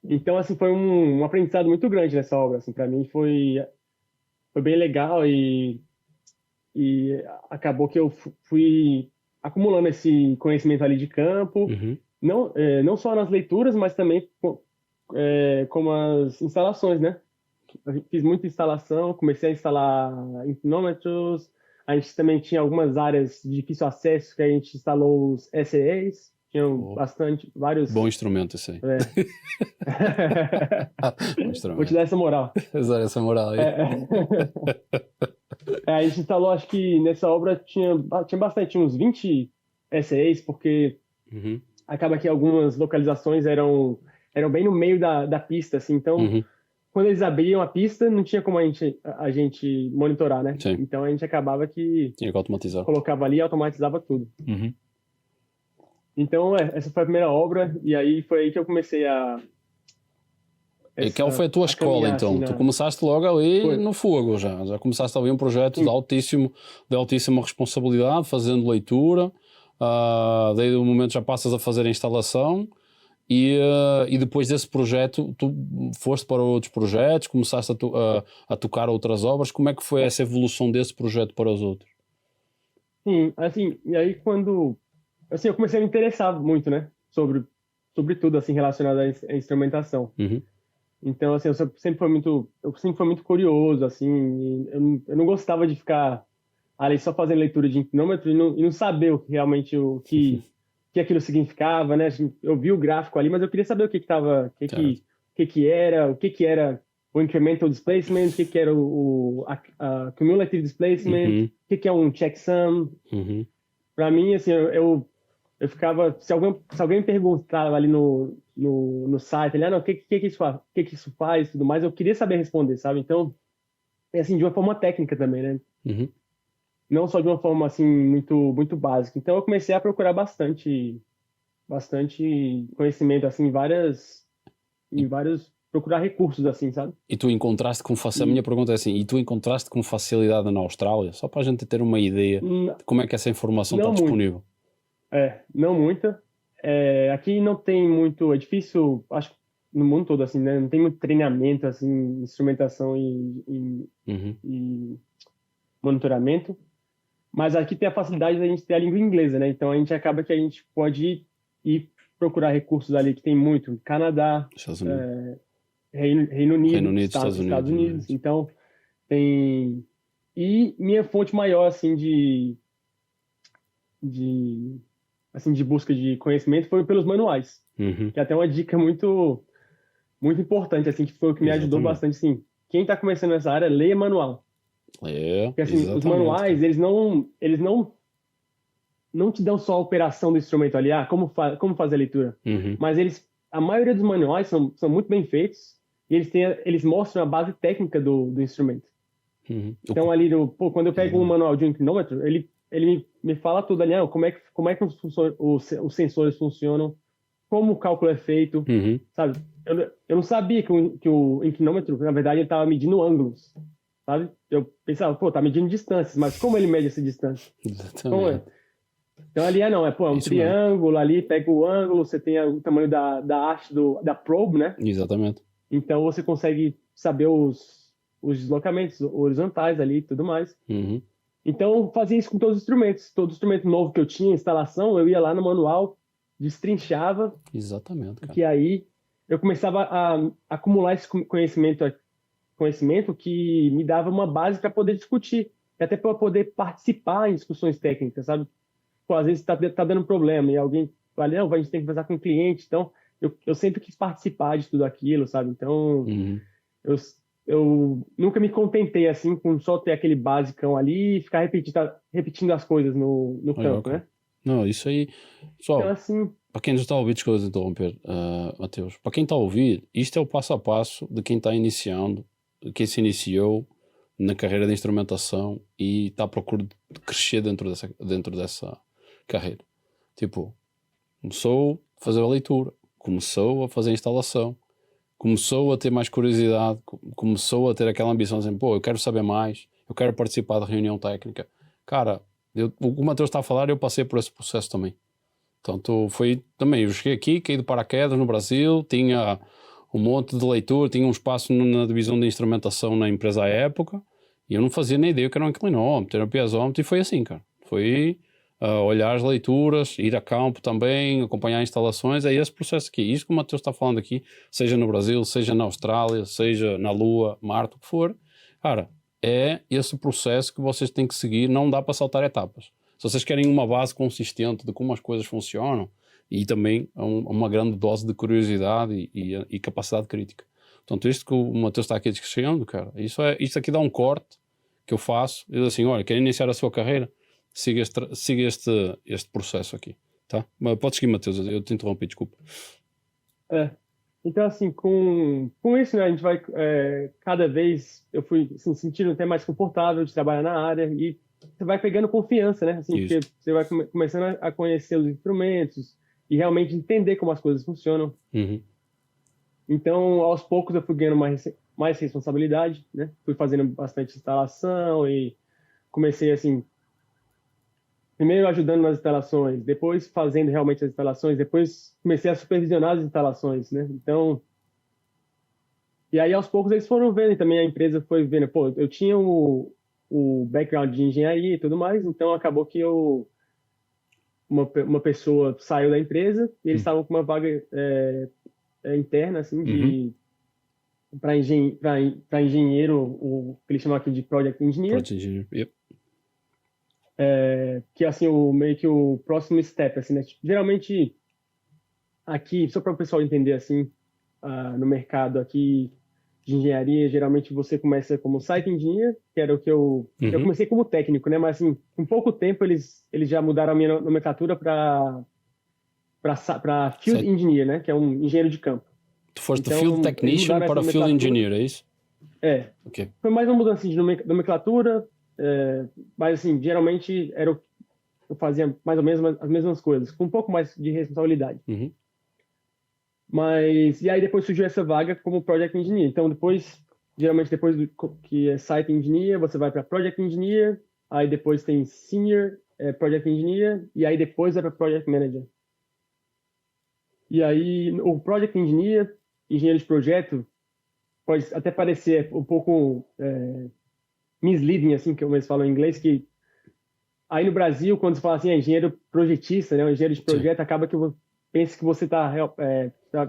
Então assim foi um aprendizado muito grande nessa obra, assim, para mim foi bem legal e acabou que eu fui acumulando esse conhecimento ali de campo, não só nas leituras, mas também como as instalações, né? Eu fiz muita instalação, comecei a instalar inclinômetros. A gente também tinha algumas áreas de difícil acesso que a gente instalou os SEAs. Tinham vários... Bom instrumento esse aí. É. Bom Vou instrumento. te dar essa moral. Usar essa moral aí. A gente instalou, acho que nessa obra tinha bastante, uns 20 SEs, porque Uhum. acaba que algumas localizações eram bem no meio da pista, assim, então Uhum. quando eles abriam a pista, não tinha como a gente monitorar, né? Sim. Então a gente acabava que Tinha que automatizar. colocava ali e automatizava tudo. Uhum. Então, essa foi a primeira obra, e aí foi aí que eu comecei E qual foi a tua escola, caminhar, então? assim, Tu começaste logo ali Foi. no fogo já começaste ali um projeto Sim. de altíssima responsabilidade, fazendo leitura, daí do momento já passas a fazer a instalação e depois desse projeto tu foste para outros projetos, começaste a tocar outras obras. Como é que foi essa evolução desse projeto para os outros? Sim, assim, e aí quando... Assim, eu comecei a me interessar muito, né? Sobre tudo, assim, relacionado à instrumentação. Uhum. Então, assim, eu sempre fui muito curioso, assim, e eu não gostava de ficar ali só fazendo leitura de inclinômetro e não saber realmente que aquilo significava, né? Eu vi o gráfico ali, mas eu queria saber o que que tava, Certo. o que era o incremental displacement, o que era a cumulative displacement, Uhum. o que é um checksum. Uhum. Para mim, assim, eu ficava, se alguém me perguntava ali no site, ali, não, o que isso faz, e tudo mais, eu queria saber responder, sabe? Então, assim, de uma forma técnica também, né? Uhum. Não só de uma forma, assim, muito, muito básica. Então, eu comecei a procurar bastante conhecimento, assim, procurar recursos, assim, sabe? E tu encontraste com facilidade, a E, minha pergunta é assim, e tu encontraste com facilidade na Austrália? Só para a gente ter uma ideia n- de como é que essa informação está não muito, disponível. não muita. Aqui não tem muito, é difícil, acho que no mundo todo, assim, né? Não tem muito treinamento, assim, instrumentação Uhum. e monitoramento. Mas aqui tem a facilidade da gente ter a língua inglesa, né? Então a gente acaba que a gente pode ir procurar recursos ali que tem muito, Canadá, Estados Unidos. Reino Reino Unido, Unido, Estados Estados Unidos, Unidos. exatamente. Então tem... E minha fonte maior, assim, de, de busca de conhecimento foi pelos manuais, Uhum. que é até uma dica muito, muito importante, assim, que foi o que me ajudou Exatamente. bastante, assim. Quem está começando nessa área, leia manual. É, Porque, assim, os exatamente, manuais, cara. eles não te dão só a operação do instrumento ali, como fazer a leitura. Uhum. Mas a maioria dos manuais são muito bem feitos e eles mostram a base técnica do instrumento. Uhum. Então, ali, quando eu pego um Exatamente. manual de um inclinômetro, ele me fala tudo ali, como é que os sensores funcionam, como o cálculo é feito, Uhum. sabe? Eu não sabia que o inclinômetro, na verdade, ele estava medindo ângulos, sabe? Eu pensava, pô, tá medindo distâncias, mas como ele mede essa distância? Como é? Exatamente. Então ali é um Isso mesmo. triângulo, ali pega o ângulo, você tem o tamanho da haste da probe, né? Exatamente. Então você consegue saber os deslocamentos horizontais ali e tudo mais. Uhum. Então eu fazia isso com todos os instrumentos. Todo instrumento novo que eu tinha, instalação, eu ia lá no manual, destrinchava, Exatamente, cara. que aí eu começava a acumular esse conhecimento que me dava uma base para poder discutir, e até para poder participar em discussões técnicas, sabe? Pô, às vezes tá dando problema e alguém fala, não, a gente tem que conversar com o cliente. Então, eu sempre quis participar de tudo aquilo, sabe? Então, Uhum. eu nunca me contentei assim com só ter aquele basicão ali e ficar repetindo as coisas no Olha, campo, ok. né? Não, isso aí, Então, pessoal, assim, para quem nos está a ouvir, desculpa de interromper, Mateus, para quem está a ouvir, isto é o passo a passo de quem está iniciando, de quem se iniciou na carreira de instrumentação e está à procura de crescer dentro dessa carreira. Tipo, começou a fazer a leitura, começou a fazer a instalação, começou a ter mais curiosidade, começou a ter aquela ambição de dizer, pô, eu quero saber mais, eu quero participar da reunião técnica. Cara, o que o Mateus está a falar, eu passei por esse processo também. Portanto, foi também, eu cheguei aqui, caí de paraquedas no Brasil, tinha um monte de leitura, tinha um espaço na divisão de instrumentação na empresa à época, e eu não fazia nem ideia o que era um inclinómetro, era um piezómetro, e foi assim, cara. Foi olhar as leituras, ir a campo também, acompanhar instalações, é esse processo aqui. Isto que o Mateus está falando aqui, seja no Brasil, seja na Austrália, seja na Lua, Marte, o que for, cara, é esse processo que vocês têm que seguir, não dá para saltar etapas. Se vocês querem uma base consistente de como as coisas funcionam, E também uma grande dose de curiosidade e capacidade crítica. Portanto, isto que o Mateus está aqui descrevendo, cara, isto aqui dá um corte que eu faço. Eu digo assim, olha, quer iniciar a sua carreira? Siga este processo aqui, tá? Mas podes seguir, Mateus, eu te interrompi, desculpa. Então, assim, com isso, né, a gente vai, cada vez eu fui assim, sentindo até mais confortável de trabalhar na área e você vai pegando confiança, né? Assim, porque você vai começando a conhecer os instrumentos e realmente entender como as coisas funcionam. Uhum. Então, aos poucos eu fui ganhando mais responsabilidade, né? Fui fazendo bastante instalação e comecei, assim, primeiro ajudando nas instalações, depois fazendo realmente as instalações, depois comecei a supervisionar as instalações, né? Então, e aí aos poucos eles foram vendo, e também a empresa foi vendo, pô, eu tinha o background de engenharia e tudo mais, então acabou que uma pessoa saiu da empresa e eles estavam com uma vaga interna, assim, para engenheiro, o que eles chamam aqui de Project Engineer. Project Engineer, yep. Que é assim, meio que o próximo step, assim, né? Tipo, geralmente, aqui, só para o pessoal entender, assim, no mercado aqui de engenharia, geralmente você começa como site engineer, que era o que eu comecei como técnico, né? Mas, assim, com pouco tempo, eles já mudaram a minha nomenclatura para field engineer, né? Que é um engenheiro de campo. Tu foste de field technician para field engineer, é isso? Okay. Foi mais uma mudança de nomenclatura, mas assim, geralmente eu fazia mais ou menos as mesmas coisas, com um pouco mais de responsabilidade. Mas, e aí depois surgiu essa vaga como Project Engineer. Então geralmente depois que é Site Engineer, você vai para Project Engineer, aí depois tem Senior Project Engineer, e aí depois vai para Project Manager. E aí o Project Engineer, engenheiro de projeto, pode até parecer um pouco misleading, assim, que eles falam em inglês, que aí no Brasil, quando você fala assim, engenheiro projetista, né, engenheiro de projeto, acaba que pensa que você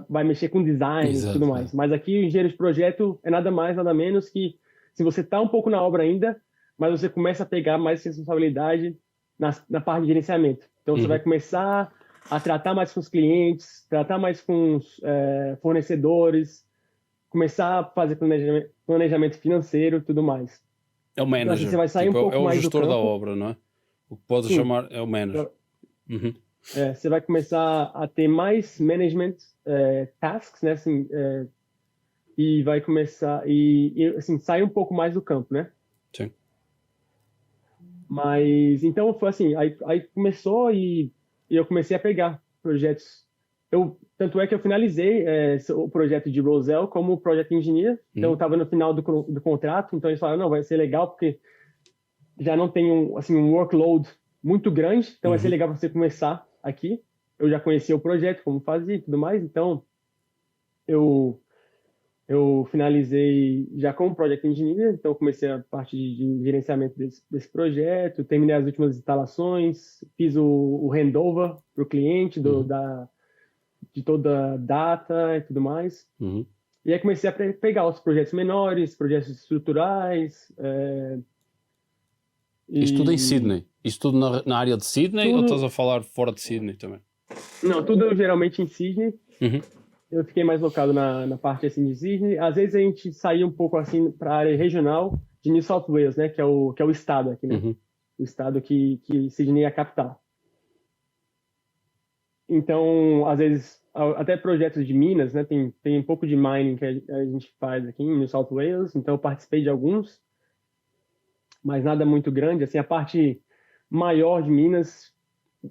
vai mexer com design e tudo mais. Mas aqui o engenheiro de projeto é nada mais, nada menos que se você está um pouco na obra ainda, mas você começa a pegar mais responsabilidade na parte de gerenciamento. Então você vai começar a tratar mais com os clientes, tratar mais com os fornecedores, começar a fazer planejamento financeiro e tudo mais. É o manager, então, você vai sair um pouco mais do gestor campo. da obra, não é? O que podes chamar é o manager. Você vai começar a ter mais management tasks, né? Assim, e vai começar e assim sair um pouco mais do campo, né? Sim. Mas então foi assim, aí começou e eu comecei a pegar projetos. Tanto é que eu finalizei o projeto de Roselle como Project Engineer. Então eu estava no final do contrato, então eles falaram, não, vai ser legal porque já não tem um workload muito grande, então vai ser legal para você começar aqui. Eu já conhecia o projeto, como fazia e tudo mais, então eu finalizei já como Project Engineer, então comecei a parte de gerenciamento desse projeto, terminei as últimas instalações, fiz o handover para o cliente de toda a data e tudo mais. E aí comecei a pegar os projetos menores, projetos estruturais. Isso tudo em Sydney? Isso tudo na área de Sydney ou estás a falar fora de Sydney também? Não, tudo geralmente em Sydney. Eu fiquei mais locado na parte assim de Sydney. Às vezes a gente saía um pouco assim para a área regional de New South Wales, né, que é o estado aqui, né? O estado que Sydney é a capital. Então, às vezes até projetos de minas, né? Tem um pouco de mining que a gente faz aqui em New South Wales, então eu participei de alguns, mas nada muito grande. Assim, a parte maior de minas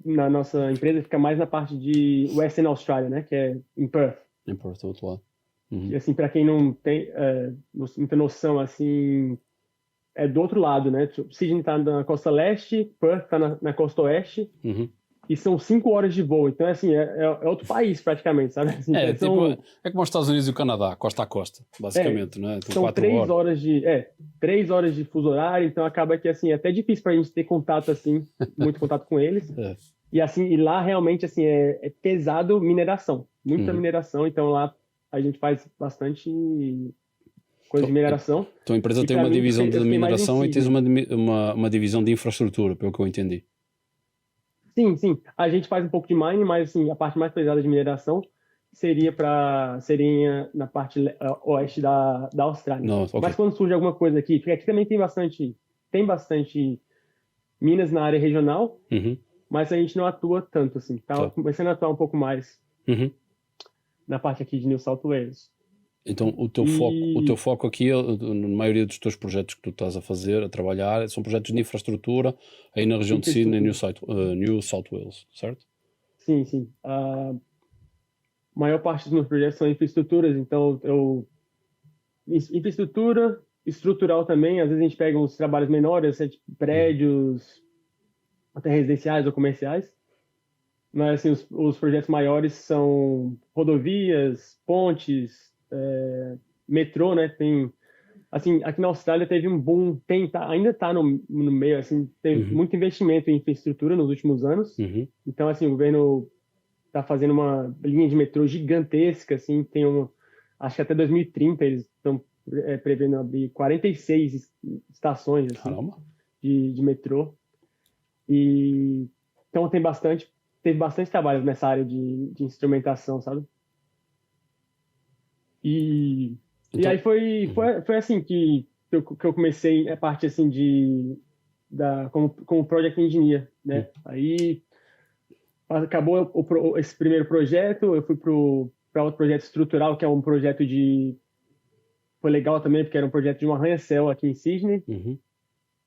na nossa empresa fica mais na parte de Western Australia, né? Que é em Perth. Em Perth, do outro lado. E assim, para quem não tem muita noção, assim, é do outro lado, né? Sydney está na costa leste, Perth está na costa oeste, e são 5 horas de voo. Então, assim, é outro país praticamente, sabe? Assim, é como os Estados Unidos e o Canadá, costa a costa, basicamente, não é? São 3 horas de 3 horas de fuso horário, então acaba que, assim, é até difícil para a gente ter contato, assim, muito contato com eles. E, assim, e lá realmente, assim, é pesado mineração, muita mineração, então lá a gente faz bastante coisa de mineração. Então a empresa tem uma divisão de mineração e tens uma divisão de infraestrutura, pelo que eu entendi. Sim, sim. A gente faz um pouco de mining, mas assim, a parte mais pesada de mineração seria na parte oeste da Austrália. Não, Mas ok. quando surge alguma coisa aqui, porque aqui também tem bastante minas na área regional, Uhum, mas a gente não atua tanto assim. Tá tá. começando a atuar um pouco mais Uhum. na parte aqui de New South Wales. Então, o teu E foco aqui, na maioria dos teus projetos que tu estás a fazer, a trabalhar, são projetos de infraestrutura aí na região de Sydney, infraestrutura, New South Wales, certo? sim, sim. A maior parte dos meus projetos são infraestruturas, então infraestrutura estrutural também. Às vezes a gente pega uns trabalhos menores, assim, tipo Uhum. prédios, até residenciais ou comerciais. Mas assim, os projetos maiores são rodovias, pontes, metrô, né? Tem, assim, aqui na Austrália teve um boom, ainda está no meio, assim, teve Uhum. muito investimento em infraestrutura nos últimos anos. Uhum. Então, assim, o governo está fazendo uma linha de metrô gigantesca, assim, acho que até 2030 eles estão prevendo abrir 46 estações, assim, Caramba. de metrô. E então teve bastante trabalho nessa área de instrumentação, sabe? E aí Então, foi, uhum. foi, foi assim que eu comecei a parte assim como project engineer, Uhum. né? Aí acabou esse primeiro projeto, eu fui para outro projeto estrutural, que é um projeto foi legal também, porque era um projeto de um arranha-céu aqui em Sydney, Uhum.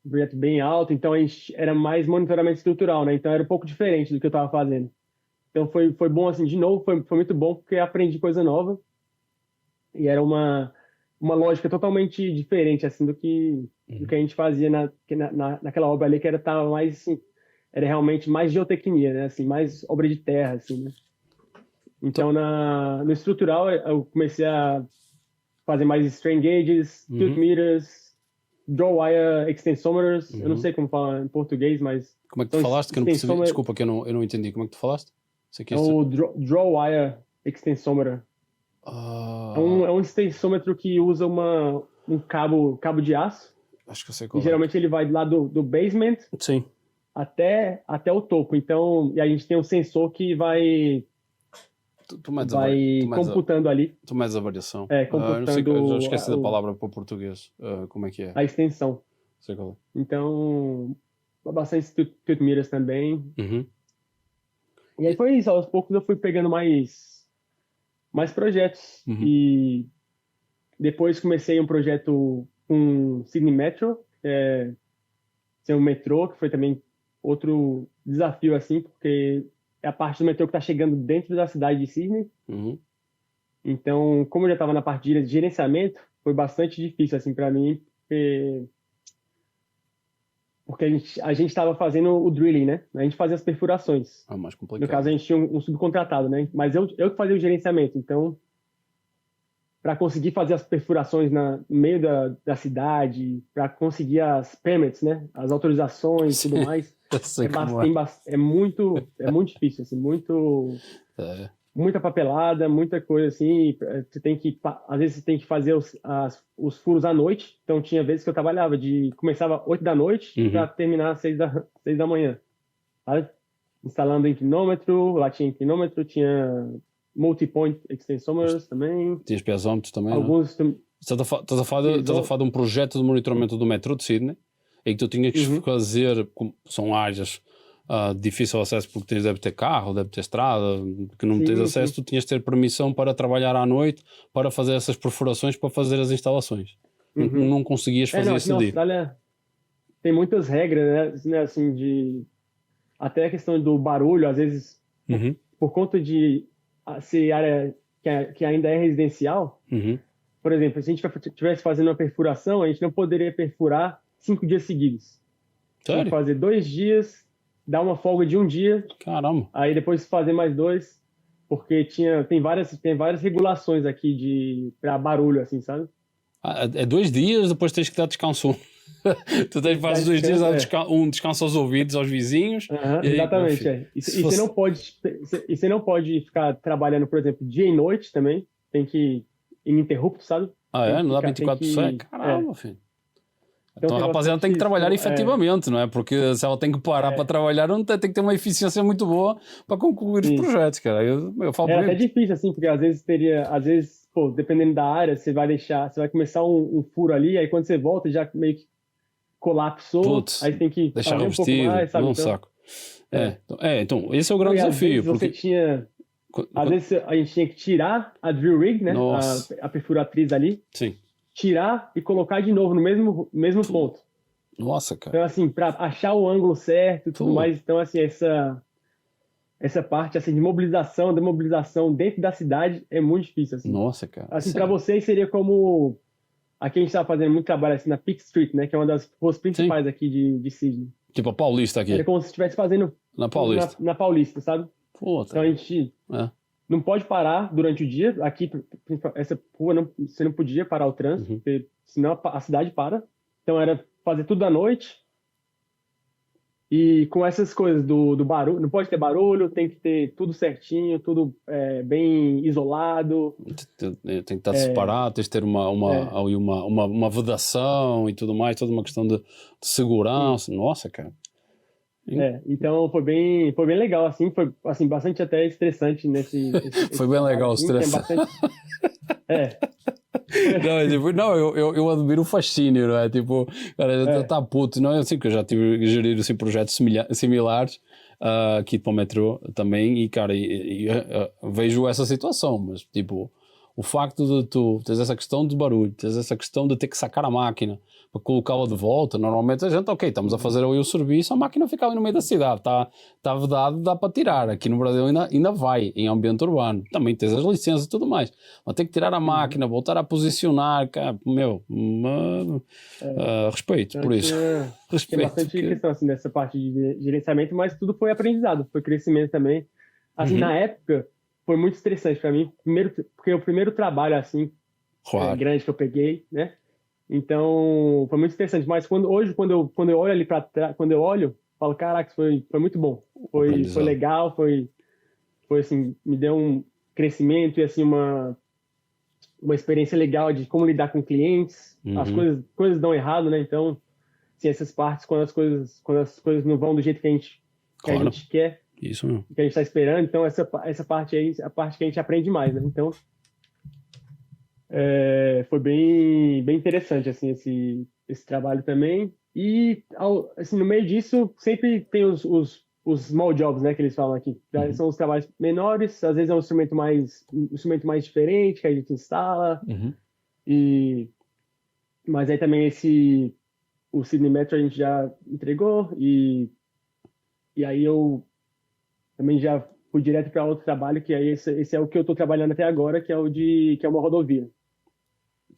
um projeto bem alto, então a gente era mais monitoramento estrutural, né? Então era um pouco diferente do que eu estava fazendo. Então foi bom assim, de novo, foi muito bom porque aprendi coisa nova e era uma lógica totalmente diferente assim do que Uhum. a gente fazia naquela obra ali que tava mais assim, era realmente mais geotecnia, né? Assim, mais obra de terra assim, né? Então, Então no estrutural eu comecei a fazer mais strain gauges, tilt uhum. meters, draw wire extensometers, eu não Uhum. sei como fala em português, mas Como é que tu são falaste? Que eu não percebi. extensômetros, Desculpa que eu não entendi. Como é que tu falaste? Sei que é este... o draw wire extensometer. É Ah, um extensômetro que usa um cabo de aço, acho que eu sei e qual é. geralmente ele vai lá do basement Sim. até o topo. Então, e a gente tem um sensor que vai, Tu medes vai computando ali, tu medes a variação. Eu não sei, computando eu já esqueci da palavra para o português. Como é que é? a extensão. Sei qual Então, bastante tilt meters também. é. Uhum. E aí foi isso, aos poucos eu fui pegando mais projetos. Uhum. E depois comecei um projeto com Sydney Metro, ser um metrô, que foi também outro desafio, assim, porque é a parte do metrô que está chegando dentro da cidade de Sydney. Uhum. Então, como eu já estava na parte de gerenciamento, foi bastante difícil, assim, para mim, porque a gente estava fazendo o drilling, né? A gente fazia as perfurações. É mais No caso, complicado. a gente tinha um subcontratado, né? Mas eu que fazia o gerenciamento. Então, para conseguir fazer as perfurações no meio da cidade, para conseguir as permits, né? As autorizações e tudo Sim, mais, eu sei como é. é muito difícil, assim, É. muita papelada, muita coisa assim. Você tem que, às vezes, você tem que fazer os furos à noite. Então, tinha vezes que eu trabalhava começava 8 da noite para Uhum. terminar às 6 da manhã, sabe? Instalando inclinômetro, lá tinha inclinômetro, tinha multi-point Mas extensometers também, tens piazómetros também, não é? alguns Estás a falar de um projeto de monitoramento do metro de Sydney em que tu tinhas que Uhum, fazer, são áreas de difícil acesso porque deve ter carro, deve ter estrada, que não tens sim, acesso, sim. tu tinhas de ter permissão para trabalhar à noite, para fazer essas perfurações, para fazer as instalações. Não, Uhum. não conseguias fazer Não, aqui esse na dia. Austrália tem muitas regras, né, assim, até a questão do barulho, às vezes, Uhum, por conta de ser área que ainda é residencial. uhum. Por exemplo, se a gente estivesse fazendo uma perfuração, a gente não poderia perfurar 5 dias seguidos. Tinha que Sério? fazer 2 dias, dar uma folga de um dia, Caramba. aí depois fazer mais 2, porque tem várias regulações aqui para barulho, assim, sabe? É 2 dias, depois tens que dar descanso. Tu Tem tens, que dar fazes 2 dias, descanso, dá um descanso aos ouvidos, aos vizinhos, Aham, e aí, oh, exatamente, filho, é. E, se e você não fosse. pode, e você não pode ficar trabalhando, por exemplo, dia e noite também. Tem que ir ininterrupto, sabe? Ah, Tem é? que Não dá ficar, tem 24 por 7? que, Caramba, filho. Então a rapaziada tem que trabalhar efetivamente, não é? Porque se ela tem que parar para trabalhar, não tem que ter uma eficiência muito boa para concluir os projetos, cara. Eu falo É por até isso. difícil, assim, porque às vezes, pô, dependendo da área, você vai começar um furo ali, aí quando você volta já meio que colapsou, Putz, aí tem que deixar fazer um pouco revestido, mais, sabe? não Então, saco. Então, esse é o grande e às desafio. vezes você tinha... Às vezes a gente tinha que tirar a drill rig, né? Nossa. A perfuratriz ali, Sim. tirar e colocar de novo no mesmo ponto. Nossa, cara. Então, assim, para achar o ângulo certo e tudo mais. Então, assim, essa parte assim, de demobilização dentro da cidade é muito difícil. Assim, Nossa, cara. assim para vocês seria como... Aqui a gente estava fazendo muito trabalho assim, na Peak Street, né? Que é uma das ruas principais aqui de Sydney. Tipo a Paulista aqui. Era como se estivesse fazendo na Paulista. Na Paulista, sabe? Puta. Então a gente não pode parar durante o dia. Aqui, essa rua, você não podia parar o trânsito, porque senão a cidade para. Então era fazer tudo à noite. E com essas coisas do barulho, não pode ter barulho, tem que ter tudo certinho, tudo bem isolado. Tem que estar separado, tens de ter uma vedação e tudo mais, toda uma questão de segurança. Nossa, cara. Então foi bem legal, assim, foi assim, bastante até estressante nesse foi bem legal o estresse. Bastante... eu admiro o fascínio, não é? Tipo, cara, tá puto, não é assim que eu já tive a gerir assim, projetos similares aqui para o metrô também, e cara, vejo essa situação, mas tipo, o facto de tu tens essa questão de barulho, tens essa questão de ter que sacar a máquina para colocá-la de volta, normalmente a gente, ok, estamos a fazer o serviço, a máquina fica ali no meio da cidade, está vedado, dá para tirar, aqui no Brasil ainda vai, em ambiente urbano, também tens as licenças e tudo mais, mas tem que tirar a máquina, voltar a posicionar, cara, respeito por isso. Tem bastante questão assim, nessa parte de gerenciamento, mas tudo foi aprendizado, foi crescimento também. Assim, na época, foi muito estressante para mim, porque o primeiro trabalho assim grande que eu peguei, né? Então foi muito interessante. Mas hoje quando eu olho ali para trás, falo, caraca, foi muito bom, foi legal, foi assim, me deu um crescimento e assim uma experiência legal de como lidar com clientes. As coisas dão errado, né? Então, assim, essas partes quando as coisas não vão do jeito que a gente quer. Isso mesmo. Que a gente está esperando, então essa parte aí é a parte que a gente aprende mais, né? Então foi bem interessante assim esse trabalho também, e assim, no meio disso sempre tem os small jobs, né, que eles falam aqui. São os trabalhos menores, às vezes é um instrumento mais diferente que a gente instala, mas aí também o Sydney Metro a gente já entregou, e aí eu também já fui direto para outro trabalho, que aí esse é o que eu estou trabalhando até agora, que é uma rodovia.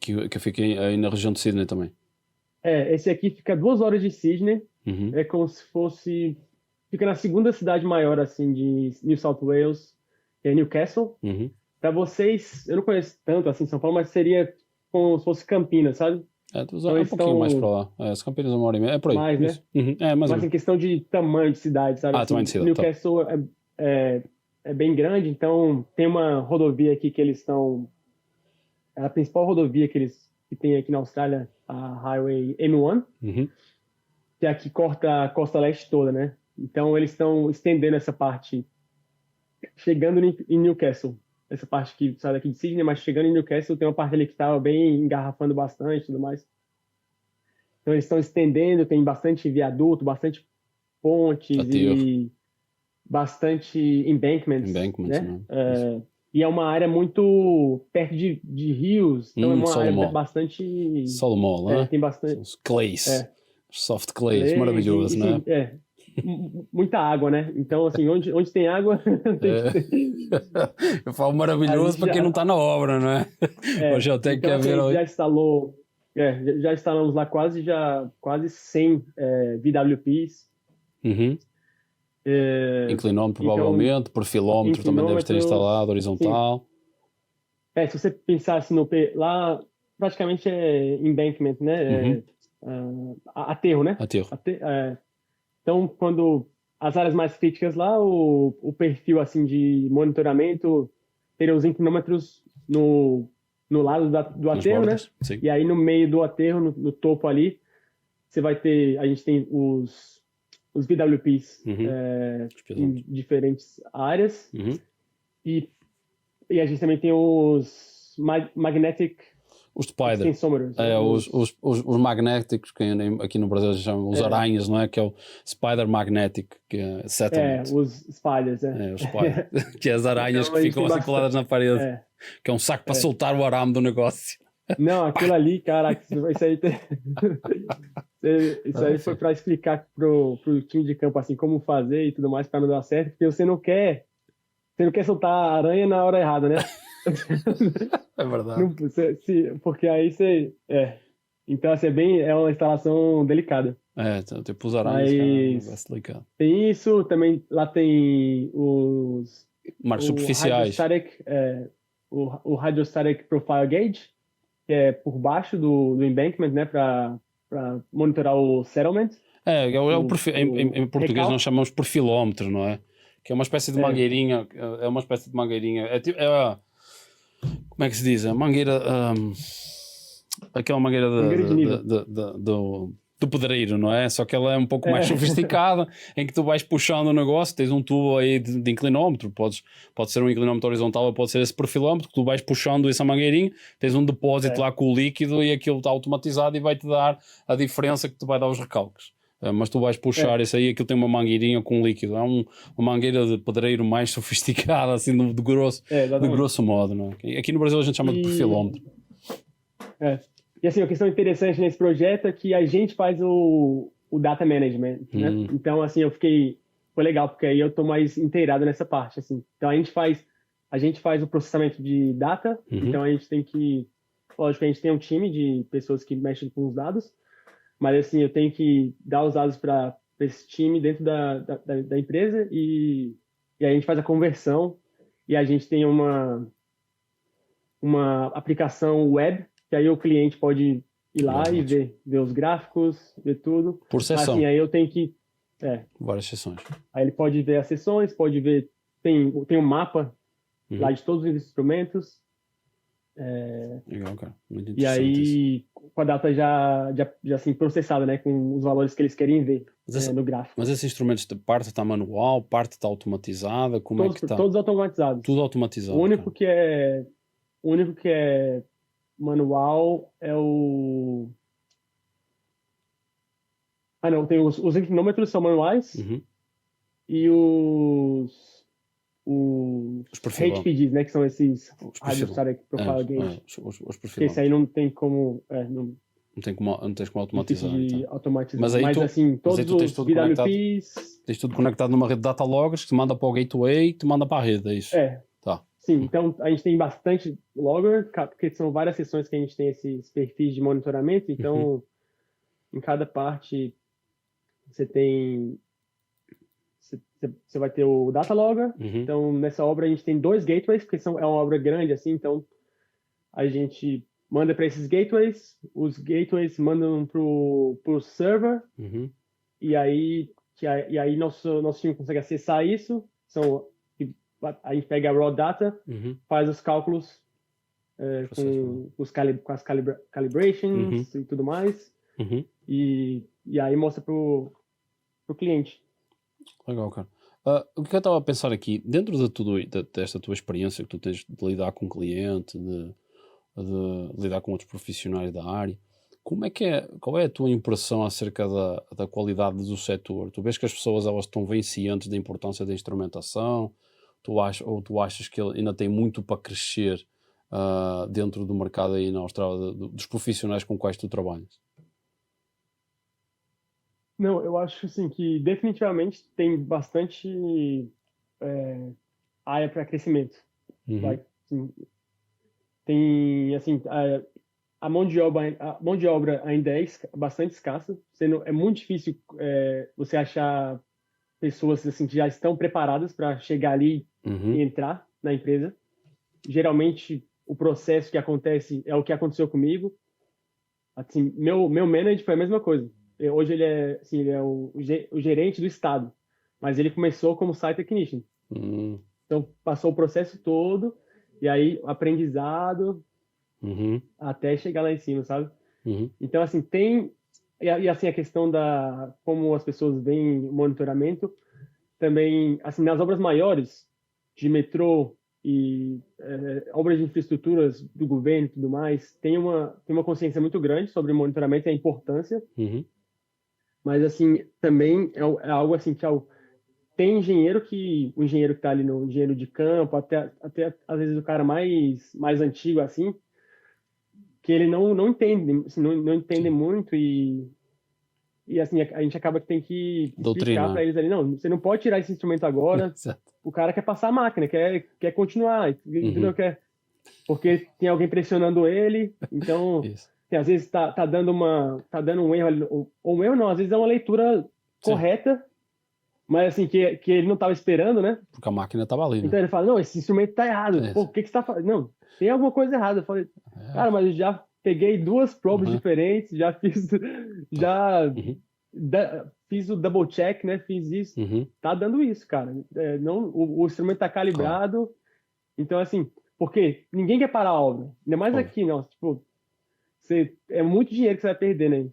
Que fica aí na região de Sydney também. Esse aqui fica 2 horas de Sydney, é como se fosse... Fica na segunda cidade maior, assim, de New South Wales, que é Newcastle. Para vocês, eu não conheço tanto, assim, São Paulo, mas seria como se fosse Campinas, sabe? Então um pouquinho mais para lá. As Campinas 1h30, é por aí. Mais, né? Mas em questão de tamanho de cidade, sabe? Tamanho de cidade. Newcastle é bem grande, então tem uma rodovia aqui que eles estão... É a principal rodovia que tem aqui na Austrália, a Highway M1, que é a que corta a costa leste toda, né? Então eles estão estendendo essa parte, chegando em Newcastle, essa parte que sai daqui de Sydney, mas chegando em Newcastle tem uma parte ali que estava bem engarrafando bastante e tudo mais. Então eles estão estendendo, tem bastante viaduto, bastante pontes e bastante embankments, né? E é uma área muito perto de rios, então é uma área bastante... Solomol, né? Tem bastante... Os clays, soft clays, maravilhoso, né? Muita água, né? Então, assim, onde tem água... Eu falo maravilhoso para quem não está na obra, não é? Hoje eu tenho que ver... Já instalou... já instalamos lá quase 100 VWPs. Inclinômetro, provavelmente, por filómetro também deve ter instalado, horizontal. Se você pensasse lá, praticamente é embankment, né? Aterro, né? Aterro. Então, quando as áreas mais críticas lá, o perfil assim de monitoramento teria os inclinômetros no lado do aterro, né? Sim. E aí no meio do aterro, no topo ali, você vai ter, a gente tem os BWPs em diferentes áreas e a gente também tem os magnetic os spider, extensômetros, os magnéticos, que aqui no Brasil se chamam os aranhas, não é? Que é o Spider Magnetic Settlement. Os spiders, os spider, que é as aranhas então, que ficam assim coladas na parede, que é um saco para soltar o arame do negócio. Não, aquilo ali, caraca, isso aí, isso aí foi para explicar pro time de campo assim como fazer e tudo mais para não dar certo, porque você não quer soltar a aranha na hora errada, né? É verdade. Não, porque aí você então assim, é uma instalação delicada. Tipo os aranhas, cara, é delicado. Tem isso, também lá tem os marcos superficiais. O hydrostatic profile gauge, que é por baixo do embankment, né, para monitorar o settlement. O perfil, em português nós chamamos perfilómetro, não é? Que é uma espécie de mangueirinha, como é que se diz? A mangueira, aquela mangueira do pedreiro, não é? Só que ela é um pouco mais sofisticada, em que tu vais puxando o negócio, tens um tubo aí de inclinómetro, pode ser um inclinómetro horizontal ou pode ser esse perfilómetro, que tu vais puxando essa mangueirinha, tens um depósito lá com o líquido e aquilo está automatizado e vai-te dar a diferença que te vai dar os recalques. Mas tu vais puxar isso aí, aquilo tem uma mangueirinha com líquido, é uma mangueira de pedreiro mais sofisticada, assim, de grosso modo, não é? Aqui no Brasil a gente chama de perfilómetro. E assim, a questão interessante nesse projeto é que a gente faz o data management, né? Então, assim, foi legal, porque aí eu tô mais inteirado nessa parte, assim. Então, a gente faz o processamento de data, então a gente lógico, a gente tem um time de pessoas que mexem com os dados, mas assim, eu tenho que dar os dados para esse time dentro da empresa e aí a gente faz a conversão e a gente tem uma aplicação web, que aí o cliente pode ir lá e ver os gráficos, ver tudo. Por sessão. Assim, aí eu tenho que... várias sessões. Aí ele pode ver as sessões, pode ver... Tem um mapa lá de todos os instrumentos. Legal, cara. Muito interessante. E aí, com a data já assim, processada, né? Com os valores que eles querem ver no gráfico. Mas esses instrumentos, parte está manual, parte está automatizada? Como é que está? Todos automatizados. Tudo automatizado. O único que é manual é o... não, tem os inclinômetros são manuais e os HPGs, né, que são esses Hydrostatic Profile Gauge. Os esse aí não tem como... não tens como automatizar. automatizar. Mas aí todos os BWPs... Tens tudo conectado numa rede de data loggers que te manda para o gateway e te manda para a rede, é isso? Tá. Sim, então a gente tem bastante logger, porque são várias sessões que a gente tem esses perfis de monitoramento, então em cada parte você vai ter o data logger, então nessa obra a gente tem 2 gateways, porque é uma obra grande assim, então a gente manda para esses gateways, os gateways mandam pro server, e aí nosso time consegue acessar isso, a gente pega a raw data, faz os cálculos com as calibrations e tudo mais, e aí mostra pro cliente. Legal, cara. O que eu estava a pensar aqui, dentro desta tua experiência que tu tens de lidar com o cliente, de lidar com outros profissionais da área, qual é a tua impressão acerca da qualidade do setor? Tu vês que as pessoas elas estão bem cientes da importância da instrumentação? Tu achas que ele ainda tem muito para crescer dentro do mercado aí na Austrália, dos profissionais com quais tu trabalhas? Não, eu acho assim que definitivamente tem bastante área para crescimento. Tem assim a mão de obra ainda é bastante escassa. É muito difícil você achar pessoas assim que já estão preparadas para chegar ali e entrar na empresa. Geralmente o processo que acontece é o que aconteceu comigo. Assim, meu manager foi a mesma coisa. Hoje ele é o gerente do estado, mas ele começou como site technician. Então passou o processo todo e aí aprendizado até chegar lá em cima, sabe? Então assim tem E assim, a questão da como as pessoas veem o monitoramento, também, assim, nas obras maiores de metrô e obras de infraestruturas do governo e tudo mais, tem uma consciência muito grande sobre o monitoramento e a importância, Uhum. mas, assim, também é algo assim que tem o engenheiro que está ali no engenheiro de campo, até às vezes o cara mais antigo, assim, que ele não entende, assim, não entende Sim. muito e assim, a gente acaba que tem que explicar Doutrinar. para eles ali, não, você não pode tirar esse instrumento agora, Exato. o cara quer passar a máquina, quer continuar, entendeu? Uhum. Porque tem alguém pressionando ele, então, Isso. às vezes tá dando um erro ali, ou um erro não, às vezes é uma leitura Sim. correta, mas assim, que ele não estava esperando, né? Porque a máquina estava ali, né? Então ele fala, não, esse instrumento tá errado. É. Pô, o que você tá fazendo? Não, tem alguma coisa errada. Eu falei, É. cara, mas eu já peguei duas probes Uhum. diferentes, Tá. já Uhum. fiz o double check, né? Fiz isso. Uhum. Tá dando isso, cara. Não, o instrumento tá Claro. calibrado. Então, assim, porque ninguém quer parar a obra. Ainda mais Óbvio. aqui, não. Tipo, é muito dinheiro que você vai perder, né?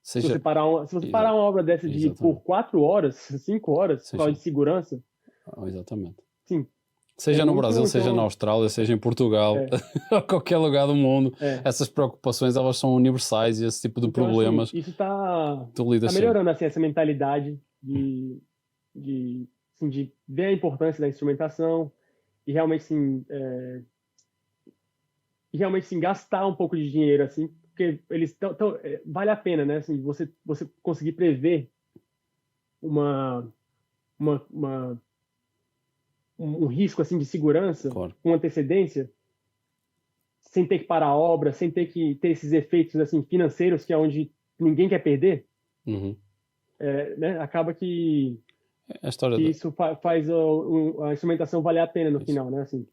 Seja. Se você parar uma obra dessa por Exatamente. 4 horas, 5 horas, por causa Seja. de segurança, Exatamente. sim, é Seja no muito. Brasil, seja na Então, Austrália, seja em Portugal, é, ou qualquer lugar do mundo, é. essas preocupações elas são universais e esse tipo de Então, assim, problemas isso tá, tu lidas tá sempre. melhorando, assim, essa mentalidade assim, de ver a importância da instrumentação e realmente, assim, gastar um pouco de dinheiro, assim, porque vale a pena, né, assim, você conseguir prever uma, uma um risco, assim, de segurança Claro. com antecedência, sem ter que parar a obra, sem ter que ter esses efeitos, assim, financeiros, que é onde ninguém quer perder, Uhum. né, acaba A história que de, isso faz a instrumentação valer a pena no isso. final, né? Assim.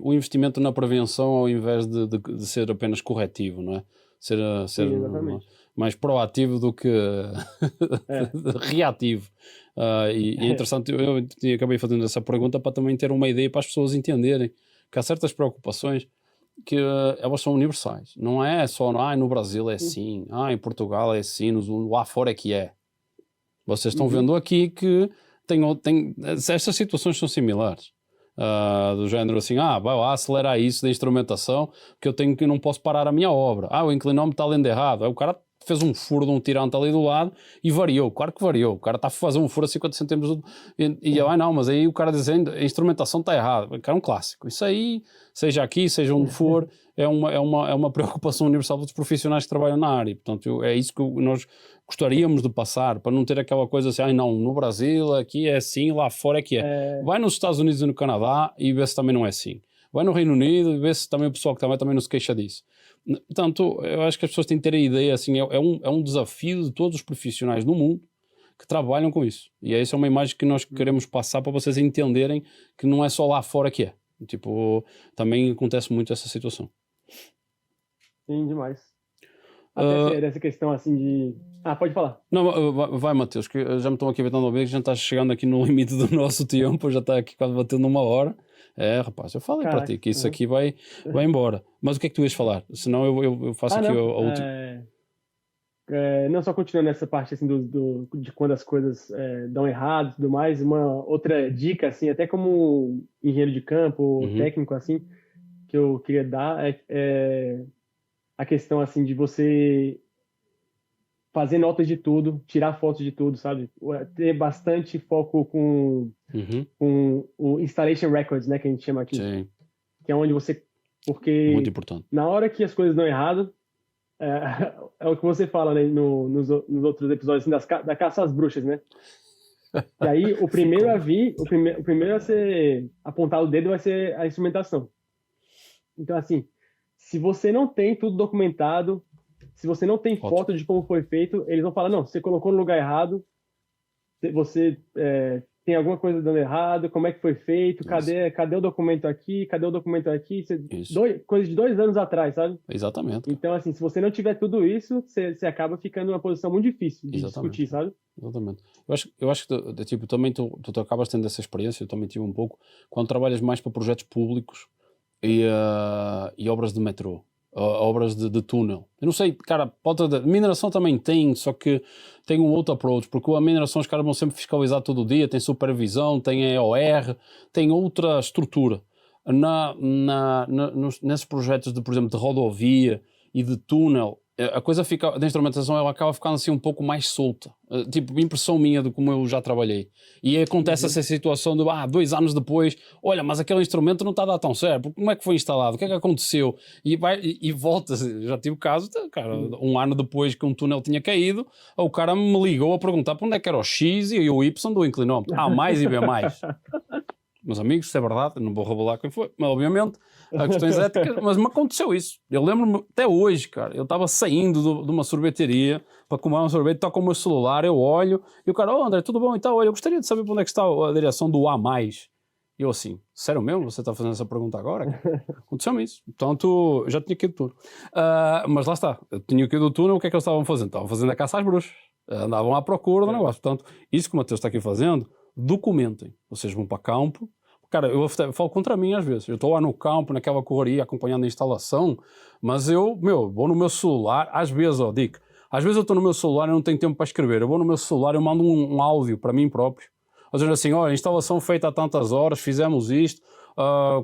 O investimento na prevenção ao invés de ser apenas corretivo, não é? Ser Sim, exatamente. mais proativo do que É, reativo. E é interessante, eu acabei fazendo essa pergunta para também ter uma ideia para as pessoas entenderem que há certas preocupações que elas são universais. Não é só, no Brasil é sim. assim, em Portugal é assim, lá fora é que é. Vocês estão Uhum. vendo aqui que estas situações são similares. Do género assim, vai lá acelerar isso da instrumentação, que eu não posso parar a minha obra. O inclinómetro está lendo errado. Aí o cara fez um furo de um tirante ali do lado e variou. Claro que variou. O cara está a fazer um furo a 50 centímetros não, mas aí o cara dizendo a instrumentação está errada. Que é um clássico. Isso aí, seja aqui, seja onde for, é uma preocupação universal dos profissionais que trabalham na área. Portanto, é isso que nós gostaríamos de passar, para não ter aquela coisa assim, não, no Brasil aqui é assim, lá fora é que é. É, Vai nos Estados Unidos e no Canadá e vê se também não é assim. Vai no Reino Unido e vê se também o pessoal que também não se queixa disso. Portanto, eu acho que as pessoas têm que ter a ideia, assim, é um desafio de todos os profissionais no mundo que trabalham com isso. E essa é uma imagem que nós queremos passar para vocês entenderem que não é só lá fora que é. Tipo, também acontece muito essa situação. sim, demais. Até Uh, essa questão assim de. Ah, pode falar. não, vai Mateus, que já me estão aqui tentando ouvir, que já está chegando aqui no limite do nosso tempo, já está aqui quase batendo uma hora. Rapaz, eu falei para Caraca. ti que isso Uhum. aqui vai embora. Mas o que é que tu ias falar? Senão eu faço aqui a Não. última. Não só continuando nessa parte assim de quando as coisas dão errado e tudo mais, uma outra dica assim, até como engenheiro de campo, Uhum. técnico assim, que eu queria dar é a questão assim de você fazer notas de tudo, tirar fotos de tudo, sabe? Ter bastante foco Uhum. com o installation records, né, que a gente chama aqui, Sim, que é onde você, muito porque importante. na hora que as coisas dão errado, é, é o que você fala, né, nos outros episódios assim, da caça às bruxas, né? E aí o primeiro Ficou. a vir, o primeiro a ser apontado o dedo vai ser a instrumentação. Então assim, se você não tem tudo documentado, se você não tem Ótimo. foto de como foi feito, eles vão falar, não, você colocou no lugar errado, você tem alguma coisa dando errado, como é que foi feito, Isso. cadê o documento aqui, cadê o documento aqui, Isso. coisa de 2 anos atrás, sabe? Exatamente. Então, assim, se você não tiver tudo isso, você acaba ficando numa posição muito difícil de Exatamente. discutir, sabe? Exatamente. Eu acho que tipo, também tu acabas tendo essa experiência, eu também tive um pouco, quando trabalhas mais para projetos públicos e obras de metrô. obras de túnel. Eu não sei, cara, mineração também tem, só que tem um outro approach, porque a mineração os caras vão sempre fiscalizar todo o dia, tem supervisão, tem EOR, tem outra estrutura. Nesses projetos de, por exemplo, de rodovia e de túnel, a coisa fica, da instrumentação, ela acaba ficando assim um pouco mais solta. Tipo, impressão minha de como eu já trabalhei. E acontece essa situação de, 2 anos depois, olha, mas aquele instrumento não está a dar tão certo, porque como é que foi instalado? O que é que aconteceu? E volta, já tive o caso, cara, 1 ano depois que um túnel tinha caído, o cara me ligou a perguntar para onde é que era o X e o Y do inclinómetro. A mais e B mais. Meus amigos, isso é verdade, não vou revelar quem foi, mas obviamente há questões éticas, mas me aconteceu isso. Eu lembro-me até hoje, cara, eu estava saindo de uma sorveteria para comer um sorvete, toco o meu celular, eu olho, e o cara, André, tudo bom e tal? Olha, eu gostaria de saber para onde é que está a direção do A+. E eu assim, sério mesmo? Você está fazendo essa pergunta agora? Aconteceu-me isso. Portanto, já tinha que ir do túnel. Mas lá está, eu tinha que ir do túnel, o que é que eles estavam fazendo? Estavam fazendo a caça às bruxas. Andavam à procura do negócio. Portanto, isso que o Mateus está aqui fazendo, documentem. Vocês vão para campo. Cara, eu falo contra mim às vezes. Eu estou lá no campo, naquela correria, acompanhando a instalação, mas eu, vou no meu celular, às vezes, dica, às vezes eu estou no meu celular e não tenho tempo para escrever. Eu vou no meu celular, eu mando um áudio para mim próprio. Ou seja, assim, olha, instalação feita há tantas horas, fizemos isto,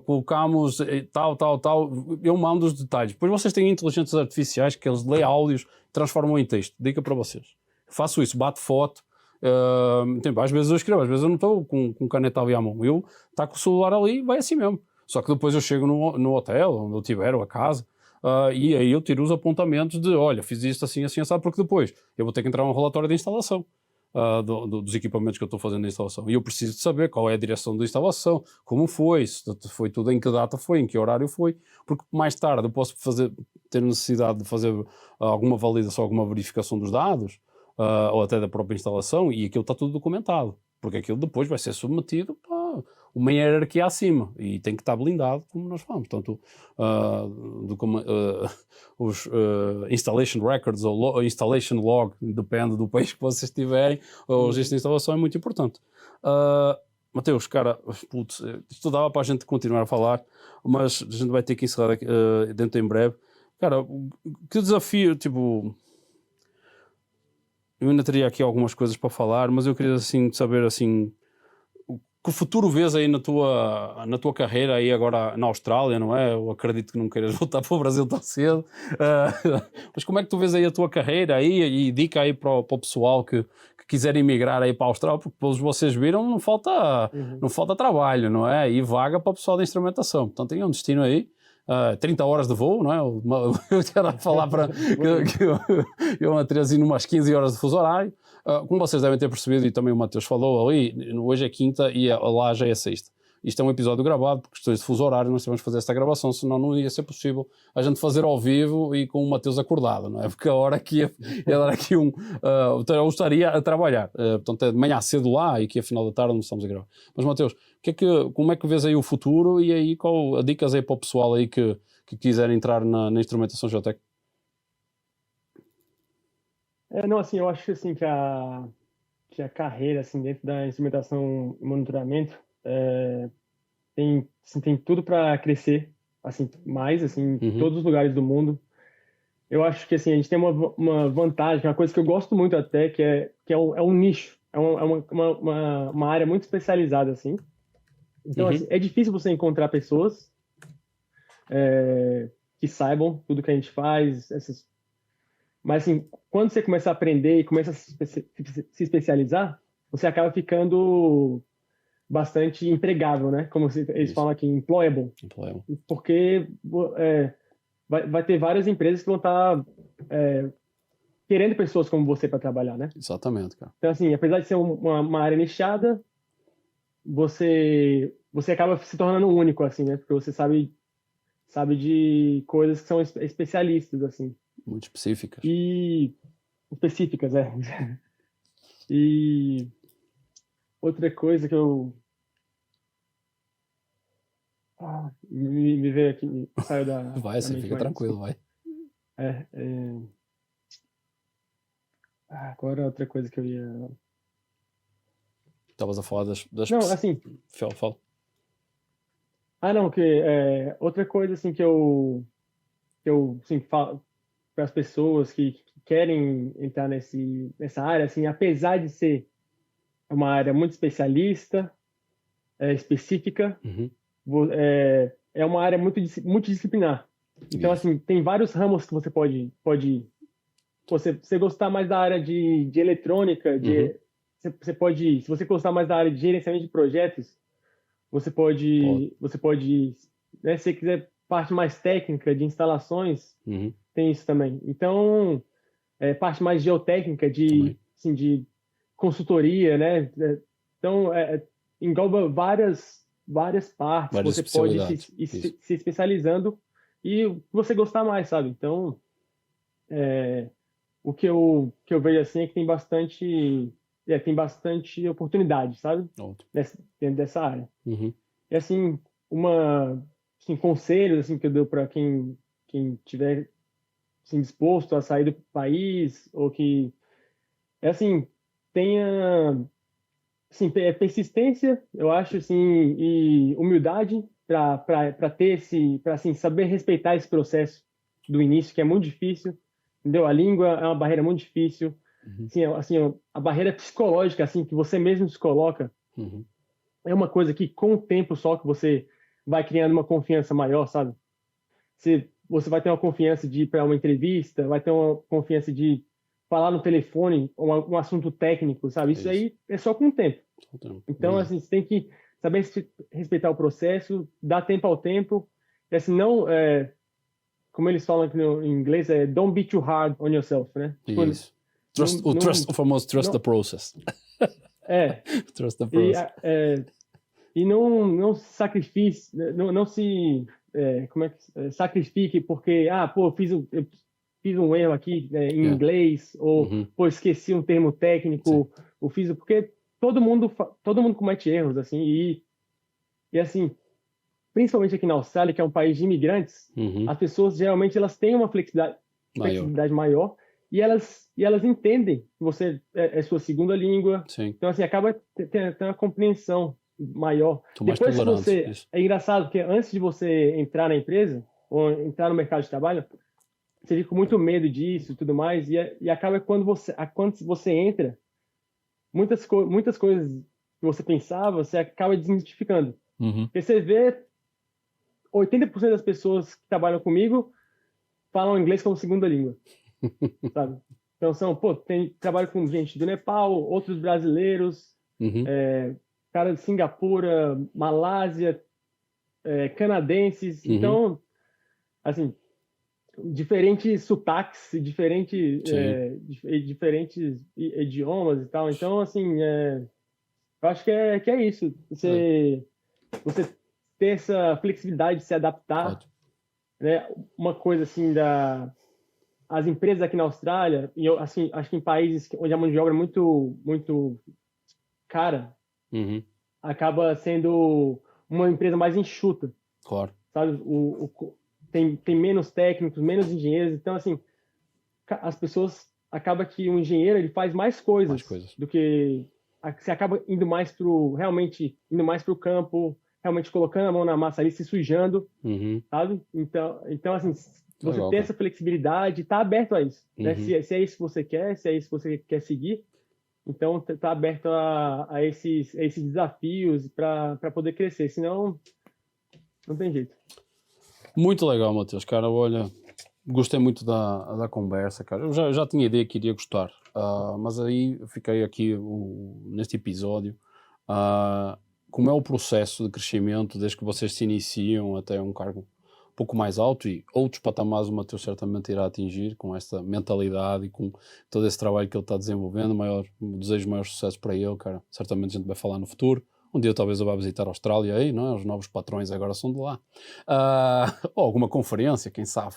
colocamos tal. Eu mando os detalhes. Depois vocês têm inteligências artificiais que eles leem áudios, transformam em texto. Dica para vocês. Faço isso, bato foto. Às vezes eu escrevo, às vezes eu não estou com caneta ali à mão. Eu está com o celular ali e vai assim mesmo. Só que depois eu chego no hotel, onde eu tiver, ou a casa, e aí eu tiro os apontamentos de, olha, fiz isto assim, sabe? Porque depois eu vou ter que entrar num relatório de instalação dos equipamentos que eu estou fazendo na instalação. E eu preciso de saber qual é a direção da instalação, como foi, se foi tudo, em que data foi, em que horário foi, porque mais tarde eu posso ter necessidade de fazer alguma validação, alguma verificação dos dados, ou até da própria instalação, e aquilo está tudo documentado, porque aquilo depois vai ser submetido para uma hierarquia acima, e tem que estar blindado, como nós falamos. Portanto, os installation records ou installation log, depende do país que vocês tiverem, o registro de instalação é muito importante. Mateus, cara, putz, isto dava para a gente continuar a falar, mas a gente vai ter que encerrar aqui, dentro em breve. Cara, que desafio, tipo... Eu ainda teria aqui algumas coisas para falar, mas eu queria assim saber assim que futuro vês aí na tua carreira aí agora na Austrália, não é? Eu acredito que não queiras voltar para o Brasil tão cedo, mas como é que tu vês aí a tua carreira aí e dica aí para o pessoal que quiser emigrar aí para a Austrália, porque depois vocês viram, não falta trabalho, não é? E vaga para o pessoal da instrumentação, portanto tem um destino aí. 30 horas de voo, não é? Eu quero falar para que eu a Teresa umas 15 horas de fuso horário. Como vocês devem ter percebido, e também o Mateus falou ali, hoje é quinta e lá já é sexta. Isto é um episódio gravado, por questões de fuso horário, nós tivemos que fazer esta gravação, senão não ia ser possível a gente fazer ao vivo e com o Mateus acordado, não é? Porque a hora que ia dar aqui eu estaria a trabalhar, portanto é de manhã cedo lá e que afinal da tarde não estamos a gravar. Mas Mateus, como é que vês aí o futuro e aí qual dicas aí para o pessoal aí que quiser entrar na instrumentação Geotech? Não, assim, eu acho assim que a carreira assim dentro da instrumentação e monitoramento tem tudo para crescer assim mais assim em todos os lugares do mundo. Eu acho que assim a gente tem uma vantagem, uma coisa que eu gosto muito até, que é um nicho, é uma área muito especializada assim. Então assim, é difícil você encontrar pessoas que saibam tudo que a gente faz, mas assim, quando você começa a aprender e começa a se especializar, você acaba ficando bastante empregável, né? Como eles falam aqui, employable. Porque vai ter várias empresas que vão estar querendo pessoas como você para trabalhar, né? Exatamente, cara. Então, assim, apesar de ser uma área nichada, você acaba se tornando único, assim, né? Porque você sabe de coisas que são especialistas, assim. Muito específicas. E específicas, E outra coisa que eu me veio aqui, saiu da Vai, você fica tranquilo, vai. Agora outra coisa que eu ia... Estavas a falar das... Não, assim... Fala. Não, outra coisa assim que eu eu assim, falo para as pessoas que querem entrar nessa área, assim, apesar de ser uma área muito especialista, específica, Uhum. é uma área muito multidisciplinar. Então, Isso. assim, tem vários ramos que você pode ir. Você gostar mais da área de eletrônica, Uhum. você pode, se você gostar mais da área de gerenciamento de projetos, Pode. você pode, né, se você quiser parte mais técnica de instalações, Uhum. tem isso também. Então, parte mais geotécnica Também. assim, de consultoria, né? Então, engloba várias partes que Várias você pode especialidades. Isso. se especializando e o que você gostar mais, sabe? Então, o que eu vejo assim é que tem bastante oportunidade, sabe? Ótimo. Dentro dessa área. Uhum. E assim, conselhos assim que eu dou para quem tiver assim, disposto a sair do país ou que assim tenha assim, persistência, eu acho assim, e humildade para ter para assim saber respeitar esse processo do início que é muito difícil, entendeu? A língua é uma barreira muito difícil, Uhum. assim a barreira psicológica assim que você mesmo se coloca Uhum. é uma coisa que com o tempo só que você vai criando uma confiança maior, sabe? Você vai ter uma confiança de ir para uma entrevista, vai ter uma confiança de falar no telefone um assunto técnico, sabe? Isso Isso. aí é só com o tempo. Ótimo. Então, Verdade. assim, você tem que saber respeitar o processo, dar tempo ao tempo, e assim, não, como eles falam aqui em inglês, don't be too hard on yourself, né? Tipo, Isso. Trust, o famoso trust the não, process. é, Trust the e, process. e não se sacrifique, não se, como é que, sacrifique porque, pô, eu fiz um erro aqui, em Yeah. inglês, ou, Uhum. pô, esqueci um termo Sim. técnico, porque todo mundo comete erros, assim, e assim, principalmente aqui na Austrália, que é um país de imigrantes, Uhum. as pessoas geralmente elas têm uma Maior. flexibilidade maior e elas entendem que você é sua segunda língua. Sim. Então, assim, acaba tendo uma compreensão maior. São mais Depois que tolerantes. você... Isso. É engraçado, porque antes de você entrar na empresa ou entrar no mercado de trabalho, você fica com muito medo disso e tudo mais, e acaba quando você entra, muitas coisas que você pensava, você acaba desmistificando. Uhum. Porque você vê 80% das pessoas que trabalham comigo falam inglês como segunda língua, sabe? Então trabalho com gente do Nepal, outros brasileiros, Uhum. cara de Singapura, Malásia, canadenses. Uhum. Então, assim, diferentes sotaques, Sim. diferentes idiomas e tal. Então, assim, eu acho que é isso. É. Você ter essa flexibilidade de se adaptar, Ótimo. né? Uma coisa assim as empresas aqui na Austrália, e eu assim, acho que em países onde a mão de obra é muito cara, Uhum. acaba sendo uma empresa mais enxuta, Claro. sabe? Tem menos técnicos, menos engenheiros, então assim, as pessoas acaba que o engenheiro ele faz mais Mais coisas coisas. do que você acaba realmente indo mais para o campo, realmente colocando a mão na massa ali, se sujando, Uhum. sabe? Então assim, você Legal, ter cara. essa flexibilidade, tá aberto a isso, né? Uhum. Se é isso que você quer, se é isso que você quer seguir, então tá aberto a esses desafios para poder crescer, senão não tem jeito. Muito legal, Matheus, cara. Olha, gostei muito da conversa, cara. Eu já tinha ideia que iria gostar, mas aí fiquei aqui neste episódio. Como é o processo de crescimento desde que vocês se iniciam até um cargo um pouco mais alto e outros patamares o Matheus certamente irá atingir com esta mentalidade e com todo esse trabalho que ele está desenvolvendo. Desejo maior sucesso para ele, cara. Certamente a gente vai falar no futuro. Um dia talvez eu vá visitar a Austrália aí, não é? Os novos patrões agora são de lá. Ou alguma conferência, quem sabe.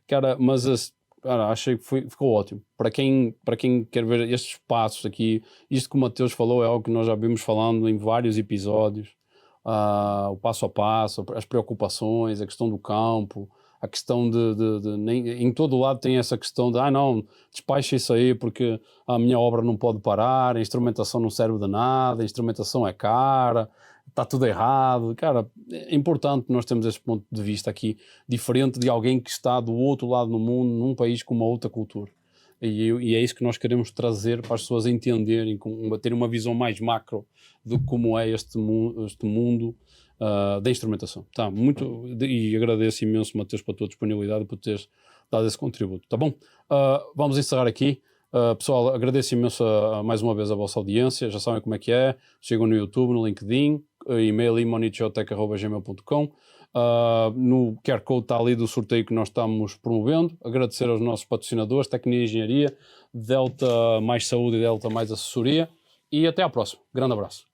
Cara, mas cara, achei que ficou ótimo. Para quem quer ver estes passos aqui, isto que o Matheus falou é algo que nós já vimos falando em vários episódios. O passo a passo, as preocupações, a questão do campo, a questão em todo lado tem essa questão de não, despacha isso aí porque a minha obra não pode parar, a instrumentação não serve de nada, a instrumentação é cara, está tudo errado. Cara, é importante nós termos esse ponto de vista aqui, diferente de alguém que está do outro lado do mundo, num país com uma outra cultura. E é isso que nós queremos trazer para as pessoas entenderem, terem uma visão mais macro de como é este mundo da instrumentação. Tá, e agradeço imenso, Mateus, pela tua disponibilidade e por teres dado esse contributo. Tá bom? Vamos encerrar aqui. Pessoal, agradeço imenso mais uma vez a vossa audiência. Já sabem como é que é. Sigam no YouTube, no LinkedIn, e-mail imonigeotech@gmail.com. No QR Code está ali do sorteio que nós estamos promovendo. Agradecer aos nossos patrocinadores, Tecnia Engenharia, Delta Mais Saúde e Delta Mais Assessoria. E até à próxima. Grande abraço.